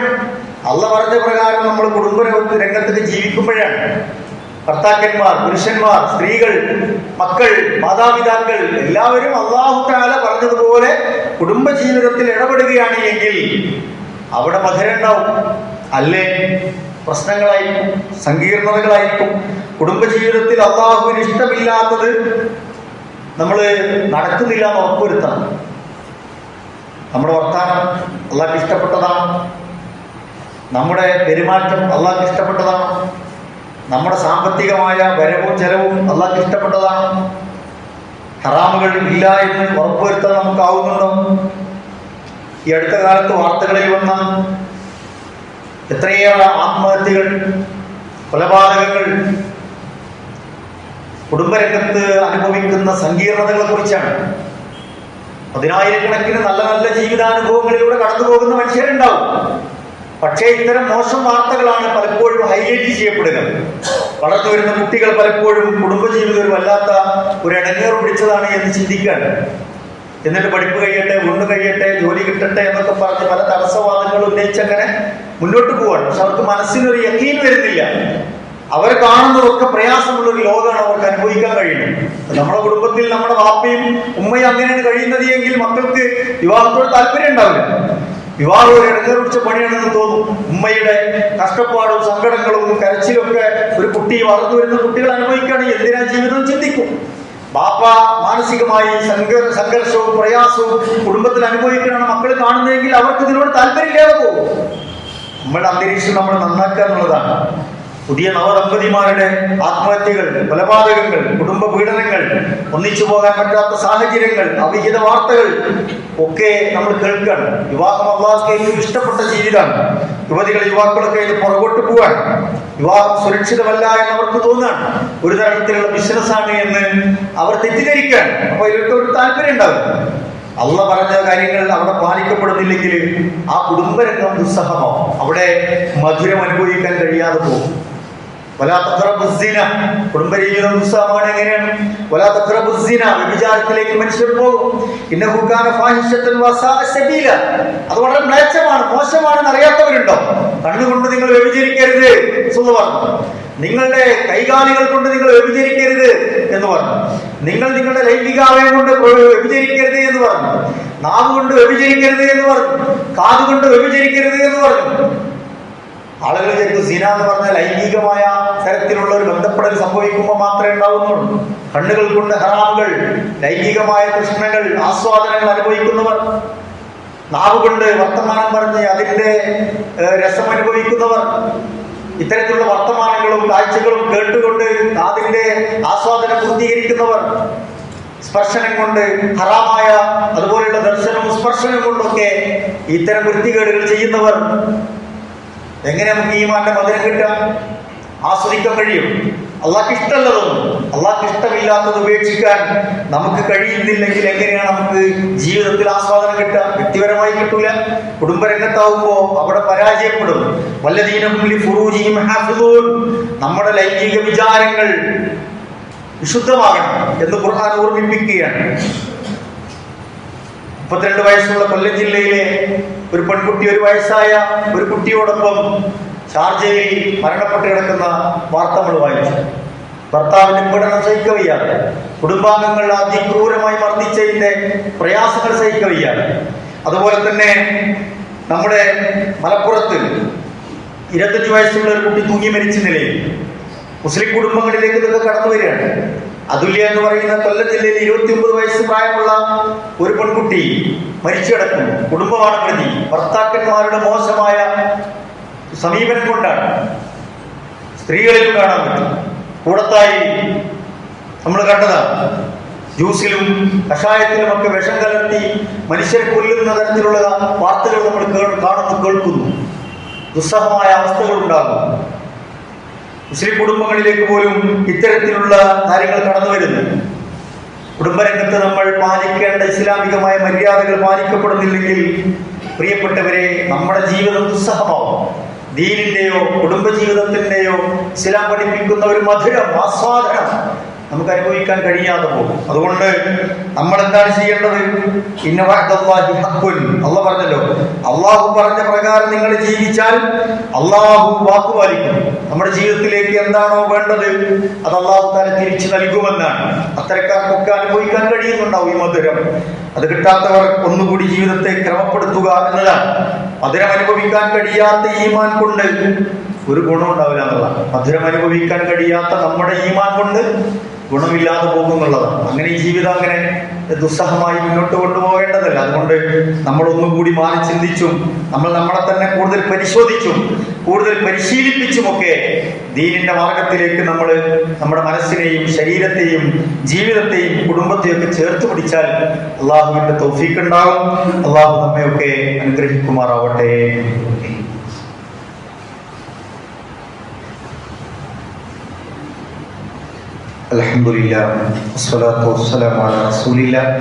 അള്ളാഹ് പറഞ്ഞ പ്രകാരം നമ്മൾ കുടുംബ രംഗത്തൊക്കെ ജീവിക്കുമ്പോഴാണ്. ഭർത്താക്കന്മാർ, പുരുഷന്മാർ, സ്ത്രീകൾ, മക്കൾ, മാതാപിതാക്കൾ എല്ലാവരും അല്ലാഹു തആല പറഞ്ഞതുപോലെ കുടുംബജീവിതത്തിൽ ഇടപെടുകയാണ് എങ്കിൽ അവിടെ മധുരം ഉണ്ടാവും. അല്ലേ പ്രശ്നങ്ങളായിരിക്കും, സങ്കീർണതകളായിരിക്കും. കുടുംബജീവിതത്തിൽ അള്ളാഹുവിന് ഇഷ്ടമില്ലാത്തത് നമ്മൾ നടക്കുന്നില്ല എന്ന് ഉറപ്പുവരുത്തണം. നമ്മുടെ വർത്താനം അള്ളാഹ്ക്ക് ഇഷ്ടപ്പെട്ടതാണ്, നമ്മുടെ പെരുമാറ്റം അള്ളാഹ്ക്ക് ഇഷ്ടപ്പെട്ടതാണ്, നമ്മുടെ സാമ്പത്തികമായ വരവും ചെലവും അള്ളാഹ്ക്ക് ഇഷ്ടപ്പെട്ടതാണ്, ഹറാമുകൾ ഇല്ല എന്ന് ഉറപ്പുവരുത്താൻ നമുക്കാവുന്നുണ്ടോ? ഈ അടുത്ത കാലത്ത് വാർത്തകളിൽ വന്ന എത്രയേറെ ആത്മഹത്യകൾ, കൊലപാതകങ്ങൾ, കുടുംബരംഗത്ത് അനുഭവിക്കുന്ന സങ്കീർണതകളെ കുറിച്ചാണ്. പതിനായിരക്കണക്കിന് നല്ല നല്ല ജീവിതാനുഭവങ്ങളിലൂടെ കടന്നു പോകുന്ന മനുഷ്യരുണ്ടാവും. പക്ഷേ ഇത്തരം മോശം വാർത്തകളാണ് പലപ്പോഴും ഹൈലൈറ്റ് ചെയ്യപ്പെടുക. വളർന്നു വരുന്ന കുട്ടികൾ പലപ്പോഴും കുടുംബജീവിതം ഒരു വല്ലാത്ത ഒരു ഇടങ്ങേറ് പിടിച്ചതാണ് എന്ന് ചിന്തിക്കാൻ, എന്നിട്ട് പഠിപ്പ് കഴിയട്ടെ, കൊണ്ട് കഴിയട്ടെ, ജോലി കിട്ടട്ടെ എന്നൊക്കെ പറഞ്ഞ് പല തടസ്സവാദങ്ങൾ ഉന്നയിച്ചങ്ങനെ മുന്നോട്ട് പോവാണ്. പക്ഷെ അവർക്ക് മനസ്സിനൊരു യഖീൻ വരുന്നില്ല. അവർ കാണുന്നതൊക്കെ പ്രയാസമുള്ളൊരു ലോകമാണ് അവർക്ക് അനുഭവിക്കാൻ കഴിയുന്നത്. നമ്മുടെ കുടുംബത്തിൽ നമ്മുടെ വാപ്പയും ഉമ്മയും അങ്ങനെയാണ് കഴിയുന്നത് എങ്കിൽ മക്കൾക്ക് വിവാഹത്തോട് താല്പര്യം ഉണ്ടാവില്ല. വിവാഹം ഒരു ഇടങ്ങേറ് പിടിച്ച പണിയാണെന്ന് തോന്നും. ഉമ്മയുടെ കഷ്ടപ്പാടും സങ്കടങ്ങളും കരച്ചിലും ഒക്കെ ഒരു കുട്ടി, വളർന്നു വരുന്ന കുട്ടികൾ അനുഭവിക്കുകയാണെങ്കിൽ എന്തിനാ ജീവിതം ചിന്തിക്കും. ബാപ്പ മാനസികമായി സംഘർഷവും പ്രയാസവും കുടുംബത്തിൽ അനുഭവിക്കുകയാണ് മക്കൾ കാണുന്നതെങ്കിൽ അവർക്ക് ഇതിനോട് താല്പര്യമില്ലാതെ പോകും. നമ്മുടെ അന്തരീക്ഷം നമ്മൾ നന്നാക്കുക എന്നുള്ളതാണ്. പുതിയ നവദമ്പതിമാരുടെ ആത്മഹത്യകൾ, കൊലപാതകങ്ങൾ, കുടുംബ പീഡനങ്ങൾ, ഒന്നിച്ചു പോകാൻ പറ്റാത്ത സാഹചര്യങ്ങൾ, അവിഹിത വാർത്തകൾ ഒക്കെ നമ്മൾ കേൾക്കുകയാണ്. വിവാഹം അല്ലാഹുവിന് ഏറ്റവും ഇഷ്ടപ്പെട്ട ജീവിതമാണ്. യുവതികൾ, യുവാക്കളൊക്കെ ഇത് പുറകോട്ട് പോവാൻ, വിവാഹം സുരക്ഷിതമല്ല എന്ന് അവർക്ക് തോന്നുകയാണ്. ഒരു തരത്തിലുള്ള ബിസിനസ്സാണ് എന്ന് അവർ തെറ്റിദ്ധരിക്കാൻ. അപ്പൊ ഇവർക്ക് ഒരു താല്പര്യം ഉണ്ടാവും. അള്ളാഹ് പറഞ്ഞ കാര്യങ്ങൾ അവിടെ പാലിക്കപ്പെടുന്നില്ലെങ്കിൽ ആ കുടുംബരംഗം ദുസ്സഹമാവും. അവിടെ മധുരം അനുഭവിക്കാൻ കഴിയാതെ പോകും. കുടുംബജീവിതം ദുസ്സഹമാണ്. എങ്ങനെയാണ്? വ്യഭിചാരത്തിലേക്ക് മനുഷ്യർ പോകും. അത് വളരെ മ്ലേച്ഛമാണ്, മോശമാണെന്ന് അറിയാത്തവരുണ്ടോ? കണ്ണുകൊണ്ട് നിങ്ങൾ വ്യഭിചരിക്കരുത് എന്ന് പറഞ്ഞു. നിങ്ങളുടെ കൈകാലുകൾ കൊണ്ട് നിങ്ങൾ വ്യഭിചരിക്കരുത് എന്ന് പറഞ്ഞു. നിങ്ങൾ നിങ്ങളുടെ ലൈംഗികാവയം കൊണ്ട് വ്യഭിചരിക്കരുത് എന്ന് പറഞ്ഞു. നാവ് കൊണ്ട് വ്യഭിചരിക്കരുത് എന്ന് പറഞ്ഞു. കാതുകൊണ്ട് വ്യഭിചരിക്കരുത് എന്ന് പറഞ്ഞു. ആളുകൾ വിചാരിക്കും സിന എന്ന് പറഞ്ഞാൽ ലൈംഗികമായ തരത്തിലുള്ള ഒരു ബന്ധപ്പെടൽ സംഭവിക്കുമ്പോൾ മാത്രമേ ഉണ്ടാവുന്നുള്ളൂ. കണ്ണുകൾ കൊണ്ട് ഹറാമുകൾ, ലൈംഗികമായ കൃഷ്ണങ്ങൾ, ആസ്വാദനങ്ങൾ അനുഭവിക്കുന്നവർ, നാവ് കൊണ്ട് വർത്തമാനം പറഞ്ഞ് അതിന്റെ രസം അനുഭവിക്കുന്നവർ, ഇത്തരത്തിലുള്ള വർത്തമാനങ്ങളും കാഴ്ചകളും കേട്ടുകൊണ്ട് അതിന്റെ ആസ്വാദനം പൂർത്തീകരിക്കുന്നവർ, സ്പർശനം കൊണ്ട് ഹറാമായ അതുപോലെയുള്ള ദർശനവും സ്പർശനം കൊണ്ടൊക്കെ ഇത്തരം വൃത്തികേടുകൾ ചെയ്യുന്നവർ, എങ്ങനെ നമുക്ക് ഈമാന്റെ മധുരം കിട്ടാൻ, ആസ്വദിക്കാൻ കഴിയും? അള്ളാഹ്ക്ക് ഇഷ്ടമുള്ളതൊന്നും, അള്ളാഹ്ക്ക് ഇഷ്ടമില്ലാത്തത് ഉപേക്ഷിക്കാൻ നമുക്ക് കഴിയുന്നില്ലെങ്കിൽ എങ്ങനെയാണ് നമുക്ക് ജീവിതത്തിൽ ആസ്വാദനം കിട്ടുക? വ്യക്തിപരമായി കിട്ടൂല. കുടുംബരംഗത്താവുമ്പോ അവിടെ പരാജയപ്പെടും. വല്ലദീനഹും ലിഫുറൂജിഹിം ഹാഫിളൂൻ, നമ്മുടെ ലൈംഗിക വിചാരങ്ങൾ വിശുദ്ധമാകണം എന്ന് ഖുർആൻ ഓർമ്മിപ്പിക്കുകയാണ്. 32 വയസ്സുള്ള കൊല്ലം ജില്ലയിലെ ഒരു പെൺകുട്ടി ഒരു വയസ്സായ ഒരു കുട്ടിയോടൊപ്പം ഷാർജയിൽ മരണപ്പെട്ട് കിടക്കുന്ന വാർത്ത നമ്മൾ വായിച്ചു. ഭർത്താവിന്റെ പീഡനം സഹിക്കവയ്യാതെ, കുടുംബാംഗങ്ങൾ അതിക്രൂരമായി മർദ്ദിച്ചതിന്റെ പ്രയാസങ്ങൾ സഹിക്കവയ്യാതെ. അതുപോലെ തന്നെ നമ്മുടെ മലപ്പുറത്ത് 25 വയസ്സുള്ള ഒരു കുട്ടി തൂങ്ങി മരിച്ച നിലയിൽ മുസ്ലിം കുടുംബങ്ങളിലേക്ക് ഇതൊക്കെ കടന്നു വരികയാണ്. അതുല്യ എന്ന് പറയുന്ന കൊല്ലം ജില്ലയിൽ 29 വയസ്സ് പ്രായമുള്ള ഒരു പെൺകുട്ടി മരിച്ചു കിടക്കുന്നു. കുടുംബമാണ് പ്രതി. ഭർത്താക്കന്മാരുടെ മോശമായ സമീപനം കൊണ്ടാണ്. സ്ത്രീകളിലും കാണാൻ പറ്റും. കൂടത്തായി നമ്മൾ കണ്ടതാണ്. ജ്യൂസിലും കഷായത്തിലുമൊക്കെ വിഷം കലർത്തി മനുഷ്യരെ കൊല്ലുന്ന തരത്തിലുള്ള വാർത്തകൾ നമ്മൾ കാണുന്നു, കേൾക്കുന്നു. ദുസ്സഹമായ അവസ്ഥകൾ ഉണ്ടാകും. മുസ്ലിം കുടുംബങ്ങളിലേക്ക് പോലും ഇത്തരത്തിലുള്ള കാര്യങ്ങൾ കടന്നു വരുന്നു. കുടുംബരംഗത്ത് നമ്മൾ പാലിക്കേണ്ട ഇസ്ലാമികമായ മര്യാദകൾ പാലിക്കപ്പെടുന്നില്ലെങ്കിൽ പ്രിയപ്പെട്ടവരെ, നമ്മുടെ ജീവിതം ദുസ്സഹമാവും. ദീനിന്റെയോ കുടുംബജീവിതത്തിന്റെയോ ഇസ്ലാം പഠിപ്പിക്കുന്ന ഒരു മധുരം ആസ്വാദനം നമുക്ക് അനുഭവിക്കാൻ കഴിയാതെ പോകും. അതുകൊണ്ട് നമ്മൾ എന്താണ് ചെയ്യേണ്ടത്? ഇന്ന വഅദല്ലാഹി ഹഖ്ഖുൻ. അല്ലാഹു പറഞ്ഞല്ലോ, അള്ളാഹു പറഞ്ഞ പ്രകാരം നിങ്ങൾ ജീവിച്ചാൽ അള്ളാഹു വാക്ക് പാലിക്കും. നമ്മുടെ ജീവിതത്തിലേക്ക് എന്താണോ വേണ്ടത് അത് അള്ളാഹു തആല തിരിച്ചു നൽകുമെന്നാണ്. അത്തരക്കാർക്കൊക്കെ അനുഭവിക്കാൻ കഴിയുന്നുണ്ടാവും ഈ മധുരം. അത് കിട്ടാത്തവർ ഒന്നുകൂടി ജീവിതത്തെ ക്രമപ്പെടുത്തുക എന്നതാണ്. മധുരം അനുഭവിക്കാൻ കഴിയാത്ത ഈമാൻ കൊണ്ട് ഒരു ഗുണം ഉണ്ടാവില്ല എന്നുള്ളതാണ്. മധുരം അനുഭവിക്കാൻ കഴിയാത്ത നമ്മുടെ ഈമാൻ കൊണ്ട് ഗുണമില്ലാതെ പോകുന്നുള്ളതാണ്. അങ്ങനെ ഈ ജീവിതം അങ്ങനെ ദുസ്സഹമായി മുന്നോട്ട് കൊണ്ടുപോകേണ്ടതല്ല. അതുകൊണ്ട് നമ്മൾ ഒന്നുകൂടി മാറി ചിന്തിച്ചും നമ്മളെ തന്നെ കൂടുതൽ പരിശോധിച്ചും കൂടുതൽ പരിശീലിപ്പിച്ചുമൊക്കെ ദീനിന്റെ മാർഗത്തിലേക്ക് നമ്മൾ നമ്മുടെ മനസ്സിനെയും ശരീരത്തെയും ജീവിതത്തെയും കുടുംബത്തെയും ഒക്കെ ചേർത്ത് പിടിച്ചാൽ അള്ളാഹുവിന്റെ തൗഫീഖ് ഉണ്ടാകും. അള്ളാഹു നമ്മയൊക്കെ അനുഗ്രഹിക്കുമാറാവട്ടെ. അൽഹംദുലില്ലാഹ് വസ്സലാത്തു വസ്സലാമു അലാ റസൂലില്ലാഹ്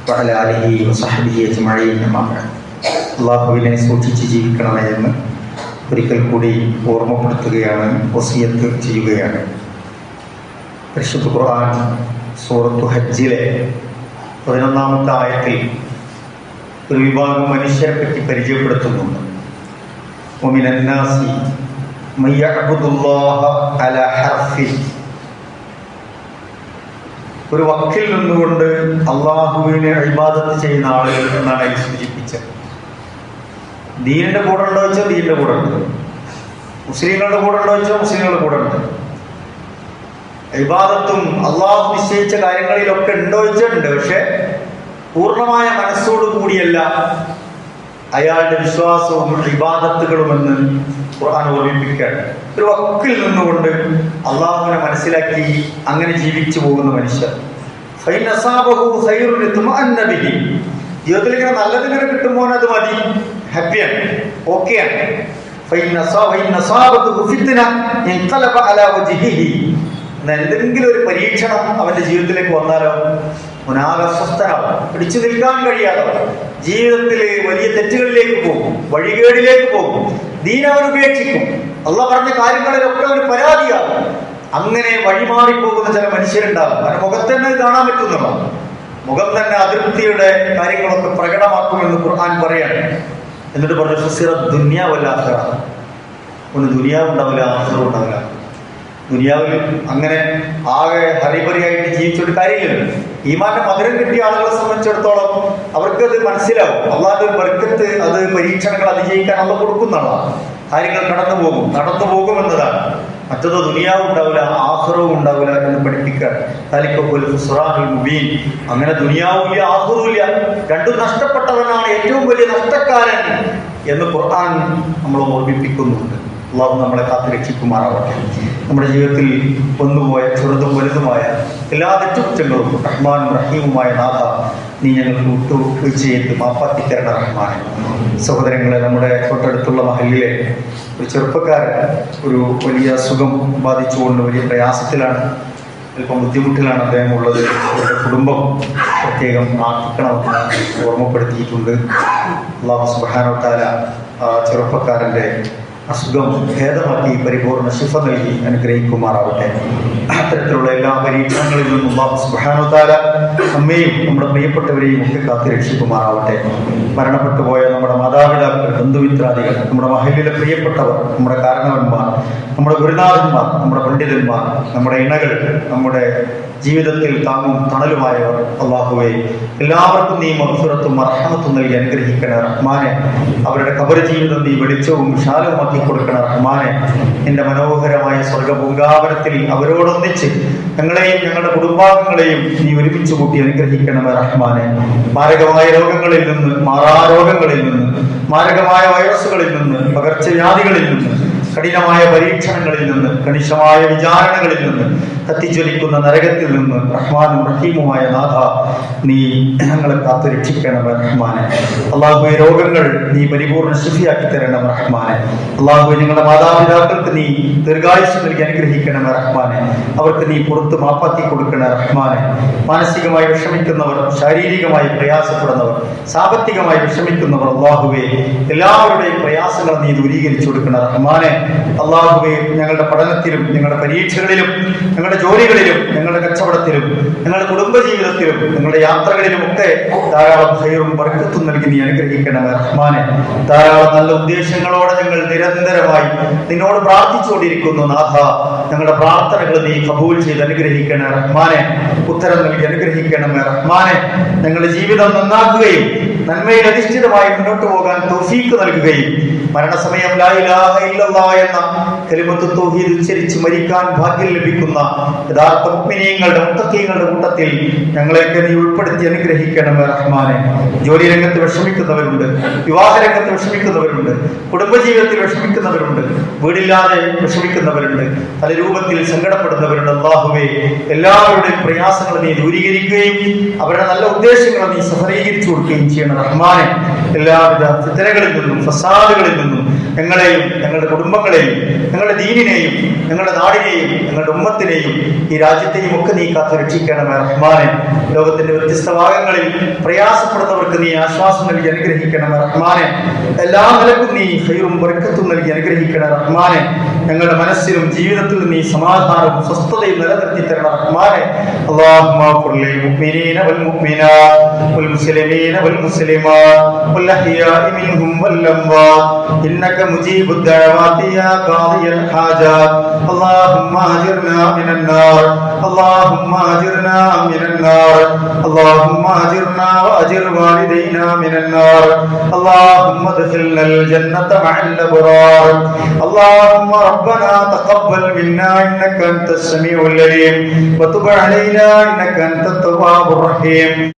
വഅലാ ആലിഹി വസഹ്ബിഹി അജ്മഈൻ. അല്ലാഹുവിനെ സൂക്ഷിച്ച് ജീവിക്കണമേ എന്ന് ഒരിക്കൽ കൂടി ഓർമ്മപ്പെടുത്തുകയാണ്, വസിയത്ത് ചെയ്യുകയാണ്. പരിശുദ്ധ ഖുർആൻ സൂറത്തു ഹജ്ജിലെ 11-ാമത്തെ ആയത്തിൽ ഒരു വിഭാഗം മനുഷ്യരെ പറ്റി പരിചയപ്പെടുത്തുന്നുണ്ട്. വമിനൻ നാസി മൻ യഅ്ബുദുല്ലാഹ അലാ ഹർഫി. ഒരു വക്കിൽ നിന്നുകൊണ്ട് അള്ളാഹുവിനെ ഇബാദത്ത് ചെയ്യുന്ന ആളുകൾ എന്നാണ് അതിൽ സൂചിപ്പിച്ചത്. ദീനിന്റെ കൂടെ ഉണ്ടോ വെച്ചാൽ ദീനിന്റെ കൂടെ ഉണ്ട്, മുസ്ലിങ്ങളുടെ കൂടെ ഉണ്ടോ വെച്ചാൽ മുസ്ലിങ്ങളുടെ കൂടെ ഉണ്ട്. ഇബാദത്തും അള്ളാഹു നിശ്ചയിച്ച കാര്യങ്ങളിലൊക്കെ ഉണ്ടോ വെച്ചാൽ ഉണ്ട്. പക്ഷെ പൂർണ്ണമായ മനസ്സോടു കൂടിയല്ല അയാളുടെ വിശ്വാസവും ഇബാദത്തുകളുമെന്ന് ഖുർആൻ ഓർമ്മിപ്പിക്കുകയാണ്. ഒരു വക്കിൽ നിന്നുകൊണ്ട് അള്ളാഹുവിനെ മനസ്സിലാക്കി അങ്ങനെ ജീവിച്ചു പോകുന്ന മനുഷ്യർ ജീവിതത്തിൽ ഇങ്ങനെ നല്ലതിങ്ങനെ കിട്ടുമ്പോൾ അത് മതി, ഹാപ്പിയാണ്, ഓക്കെയാണ്. എന്തെങ്കിലും ഒരു പരീക്ഷണം അവന്റെ ജീവിതത്തിലേക്ക് വന്നാലോ അസ്വസ്ഥനാവും, പിടിച്ചു നിൽക്കാൻ കഴിയാതെ ജീവിതത്തിൽ വലിയ തെറ്റുകളിലേക്ക് പോകും, വഴികേടിലേക്ക് പോകും, ദീൻ അവൻ ഉപേക്ഷിക്കും, അള്ളാഹ് പറഞ്ഞ കാര്യങ്ങളിലൊക്കെ അവന് പരാതിയാകും. അങ്ങനെ വഴിമാറിപ്പോകുന്ന ചില മനുഷ്യരുണ്ടാകും. കാരണം മുഖത്ത് തന്നെ കാണാൻ പറ്റുന്നതാണ്. മുഖം തന്നെ അതൃപ്തിയുടെ കാര്യങ്ങളൊക്കെ പ്രകടമാക്കുമെന്ന് ഖുർആൻ പറയാണ്. എന്നിട്ട് പറഞ്ഞു ഫസിറത്ത് ദുനിയാവല്ലാത്ത ഒന്ന് ദുനിയാവ് ഉണ്ടാവില്ല, ആഖിറത്ത് ഉണ്ടാവില്ല. ദുനിയാവിൽ അങ്ങനെ ആകെ ഹരിപരിയായിട്ട് ജീവിച്ചൊരു കാര്യമില്ല. ഈമാന്റെ മധുരം കിട്ടിയ ആളുകളെ സംബന്ധിച്ചിടത്തോളം അവർക്കത് മനസ്സിലാവും. അള്ളാഹുവിന്റെ ബർക്കത്ത്, അത് പരീക്ഷണങ്ങൾ അതിജയിക്കാൻ അള്ളാഹ് കൊടുക്കുന്നതാണ്. കാര്യങ്ങൾ നടന്നു പോകുമെന്നതാണ്. മറ്റത് ദുനിയാവും ഉണ്ടാവില്ല, ആഖിറവും ഉണ്ടാവില്ല എന്ന് പഠിപ്പിക്കുകയാണ്. അങ്ങനെ ദുനിയാവും ഇല്ല, ആഖിറവും ഇല്ല, രണ്ടും നഷ്ടപ്പെട്ടവനാണ് ഏറ്റവും വലിയ നഷ്ടക്കാരൻ എന്ന് ഖുർആൻ നമ്മളെ ഓർമ്മിപ്പിക്കുന്നുണ്ട്. അള്ളാഹു നമ്മളെ കാത്തു രക്ഷിക്കുമാറാവട്ടെ. നമ്മുടെ ജീവിതത്തിൽ വന്നുപോയ ചെറുതും വലുതുമായ എല്ലാ തെറ്റുകുറ്റങ്ങളും റഹ്മാനും റഹീമുമായ നാഥ, നീ ഞങ്ങൾക്ക് വിട്ടുവീഴ്ചയെന്ന് മാപ്പാത്തിത്തരണ റഹ്മാനെ. സഹോദരങ്ങളെ, നമ്മുടെ തൊട്ടടുത്തുള്ള മഹല്ലിലെ ഒരു ചെറുപ്പക്കാരൻ ഒരു വലിയ അസുഖം ബാധിച്ചുകൊണ്ട് വലിയ പ്രയാസത്തിലാണ്, അല്പം ബുദ്ധിമുട്ടിലാണ് അദ്ദേഹം ഉള്ളത്. അവരുടെ കുടുംബം പ്രത്യേകം പ്രാർത്ഥിക്കണമെന്ന് ഓർമ്മപ്പെടുത്തിയിട്ടുണ്ട്. അല്ലാഹു സുബ്ഹാനഹു വ തആല ചെറുപ്പക്കാരൻ്റെ അസുഖം ഭേദമാക്കി പരിപൂർണ്ണ ശിഫ നൽകി അനുഗ്രഹിക്കുമാറാവട്ടെ. അത്തരത്തിലുള്ള എല്ലാ പരീക്ഷണങ്ങളിൽ നിന്നും അല്ലാഹു സുബ്ഹാനഹു വ തആല നമ്മെയും നമ്മുടെ പ്രിയപ്പെട്ടവരെയും ഒക്കെ കാത്തു രക്ഷിക്കുമാറാവട്ടെ. മരണപ്പെട്ടു പോയ നമ്മുടെ മാതാപിതാക്കൾ, ബന്ധുമിത്രാദികൾ, നമ്മുടെ മഹല്ലിലെ പ്രിയപ്പെട്ടവർ, നമ്മുടെ കാരണവന്മാർ, നമ്മുടെ ഗുരുനാഥന്മാർ, നമ്മുടെ പണ്ഡിതന്മാർ, നമ്മുടെ ഇണകൾ, നമ്മുടെ ജീവിതത്തിൽ താങ്ങും തണലുമായവർ, അല്ലാഹുവേ എല്ലാവർക്കും നീ മഗ്ഫിറത്തും റഹ്മത്തും നൽകി അനുഗ്രഹിക്കണേ റഹ്മാനെ. അവരുടെ ഖബർ ജീവിതം നീ വെളിച്ചവും വിശാലവുമാക്കി കൊടുക്കണേ റഹ്മാനെ. നിന്റെ മനോഹരമായ സ്വർഗപൂങ്കാവനത്തിൽ അവരോടൊന്നിച്ച് ഞങ്ങളെയും ഞങ്ങളുടെ കുടുംബാംഗങ്ങളെയും നീ ഒരുമിച്ച് കൂട്ടി അനുഗ്രഹിക്കണമേ റഹ്മാനെ. മാരകമായ രോഗങ്ങളിൽ നിന്ന്, മാറാരോഗങ്ങളിൽ നിന്ന്, മാരകമായ വൈറസുകളിൽ നിന്ന്, പകർച്ചവ്യാധികളിൽ നിന്ന്, കഠിനമായ പരീക്ഷണങ്ങളിൽ നിന്ന്, കണിശമായ വിചാരണകളിൽ നിന്ന്, കത്തിജ്വലിക്കുന്ന നരകത്തിൽ നിന്ന് റഹ്മാനും റഹീമുമായ നാഥ നീ ഞങ്ങളെ കാത്തു രക്ഷിക്കണമേ റഹ്മാനെ. അല്ലാഹുവേ രോഗങ്ങൾ നീ പരിപൂർണ്ണ ശിഫിയാക്കി തരണം റഹ്മാനെ. അല്ലാഹുവേ ഞങ്ങളുടെ മാതാപിതാക്കൾക്ക് നീ ദീർഘായുസ്സ് നൽകി അനുഗ്രഹിക്കണമേ റഹ്മാനെ. അവർക്ക് നീ പുറത്ത് മാപ്പാക്കി കൊടുക്കണേ റഹ്മാനെ. മാനസികമായി വിഷമിക്കുന്നവർ, ശാരീരികമായി പ്രയാസപ്പെടുന്നവർ, സാമ്പത്തികമായി വിഷമിക്കുന്നവർ, അല്ലാഹുവേ എല്ലാവരുടെയും പ്രയാസങ്ങൾ നീ ദൂരീകരിച്ചു കൊടുക്കണേ റഹ്മാനെ. അല്ലാഹുവേ ഞങ്ങളുടെ പഠനത്തിലും, ഞങ്ങളുടെ പരീക്ഷകളിലും, ഞങ്ങളുടെ ജോലികളിലും, ഞങ്ങളുടെ കച്ചവടത്തിലും, ഞങ്ങളുടെ കുടുംബജീവിതത്തിലും, ഞങ്ങളുടെ യാത്രകളിലും ഒക്കെ ധാരാളം ഖൈറും ബർക്കത്തും നൽകി നീ അനുഗ്രഹിക്കണമേ റഹ്മാനെ. ധാരാളം നല്ല ഉദ്ദേശങ്ങളോടെ ഞങ്ങൾ നിരന്തരമായി നിന്നോട് പ്രാർത്ഥിച്ചുകൊണ്ടിരിക്കുന്നു നാഥ. ഞങ്ങളുടെ പ്രാർത്ഥനകൾ നീ കബൂൽ ചെയ്ത് അനുഗ്രഹിക്കണേ റഹ്മാനെ. ഉത്തരം നൽകി അനുഗ്രഹിക്കണമേ റഹ്മാനെ. ഞങ്ങളുടെ ജീവിതം നന്നാക്കുകയും നന്മയിൽ അധിഷ്ഠിതമായി മുന്നോട്ട് പോകാൻ തൗഫീഖ് നൽകുകയും മരണസമയം ലാ ഇലാഹ ഇല്ലല്ലാഹ് എന്ന കലിമത്ത് തൗഹീദ് ഉച്ചരിച്ച് മരിക്കാൻ ഭാഗ്യം ലഭിക്കുന്ന യഥാർത്ഥ മുഅ്മിനീങ്ങളുടെ, മുത്തഖീങ്ങളുടെ കൂട്ടത്തിൽ ഞങ്ങളെയൊക്കെ നീ ഉൾപ്പെടുത്തി അനുഗ്രഹിക്കണമേ റഹ്മാനെ. ജോലി രംഗത്ത് വിഷമിക്കുന്നവരുണ്ട്, വിവാഹ രംഗത്ത് വിഷമിക്കുന്നവരുണ്ട്, കുടുംബജീവിതത്തിൽ വിഷമിക്കുന്നവരുണ്ട്, വീടില്ലാതെ വിഷമിക്കുന്നവരുണ്ട്, പല രൂപത്തിൽ സങ്കടപ്പെടുന്നവരുണ്ട്. അല്ലാഹുവേ എല്ലാവരുടെയും പ്രയാസങ്ങൾ നീ ദൂരീകരിക്കുകയും അവരുടെ നല്ല ഉദ്ദേശങ്ങൾ നീ സഫലീകരിച്ചു കൊടുക്കുകയും ചെയ്യണം റഹ്മാനെ. എല്ലാവിധ ഫിത്നകളിൽ നിന്നും, ഫസാദുകളിൽ നിന്നും ഞങ്ങളെയും ഞങ്ങളുടെ കുടുംബങ്ങളെയും ഞങ്ങളുടെ ദീനിനെയും ഞങ്ങളുടെ നാടിനെയും ഞങ്ങളുടെ ഉമ്മത്തിനെയും ഈ രാജ്യത്തെയും ഒക്കെ നീ കാത്തു രക്ഷിക്കണമേ റഹ്മാനെ. ലോകത്തിന്റെ വ്യത്യസ്ത ഭാഗങ്ങളിൽ പ്രയാസപ്പെടുന്നവർക്ക് നീ ആശ്വാസം നൽകി അനുഗ്രഹിക്കണമേ റഹ്മാനെ. എല്ലാ നിലക്കും നീ ഖൈറും ബർക്കത്തും നൽകി അനുഗ്രഹിക്കണേ റഹ്മാനെ. ഞങ്ങളുടെ മനസ്സിലും ജീവിതത്തിലും നീ സമാധാനവും സ്വസ്ഥതയും നിലനിർത്തി തരണം റഹ്മാനെ. اللهم اغفر للمؤمنين والمؤمنات والمسلمين والمسلمات والأحياء منهم والأموات إنك مجيب الدعوات يا قاضي الحاجات. اللهم أجرنا من النار، اللهم أجرنا من النار، اللهم أجرنا وأجر والدينا من النار. اللهم ادخلنا الجنة مع الأبرار. اللهم ربنا تقبل منا إنك أنت السميع العليم وتب علينا إنك أنت التواب الرحيم.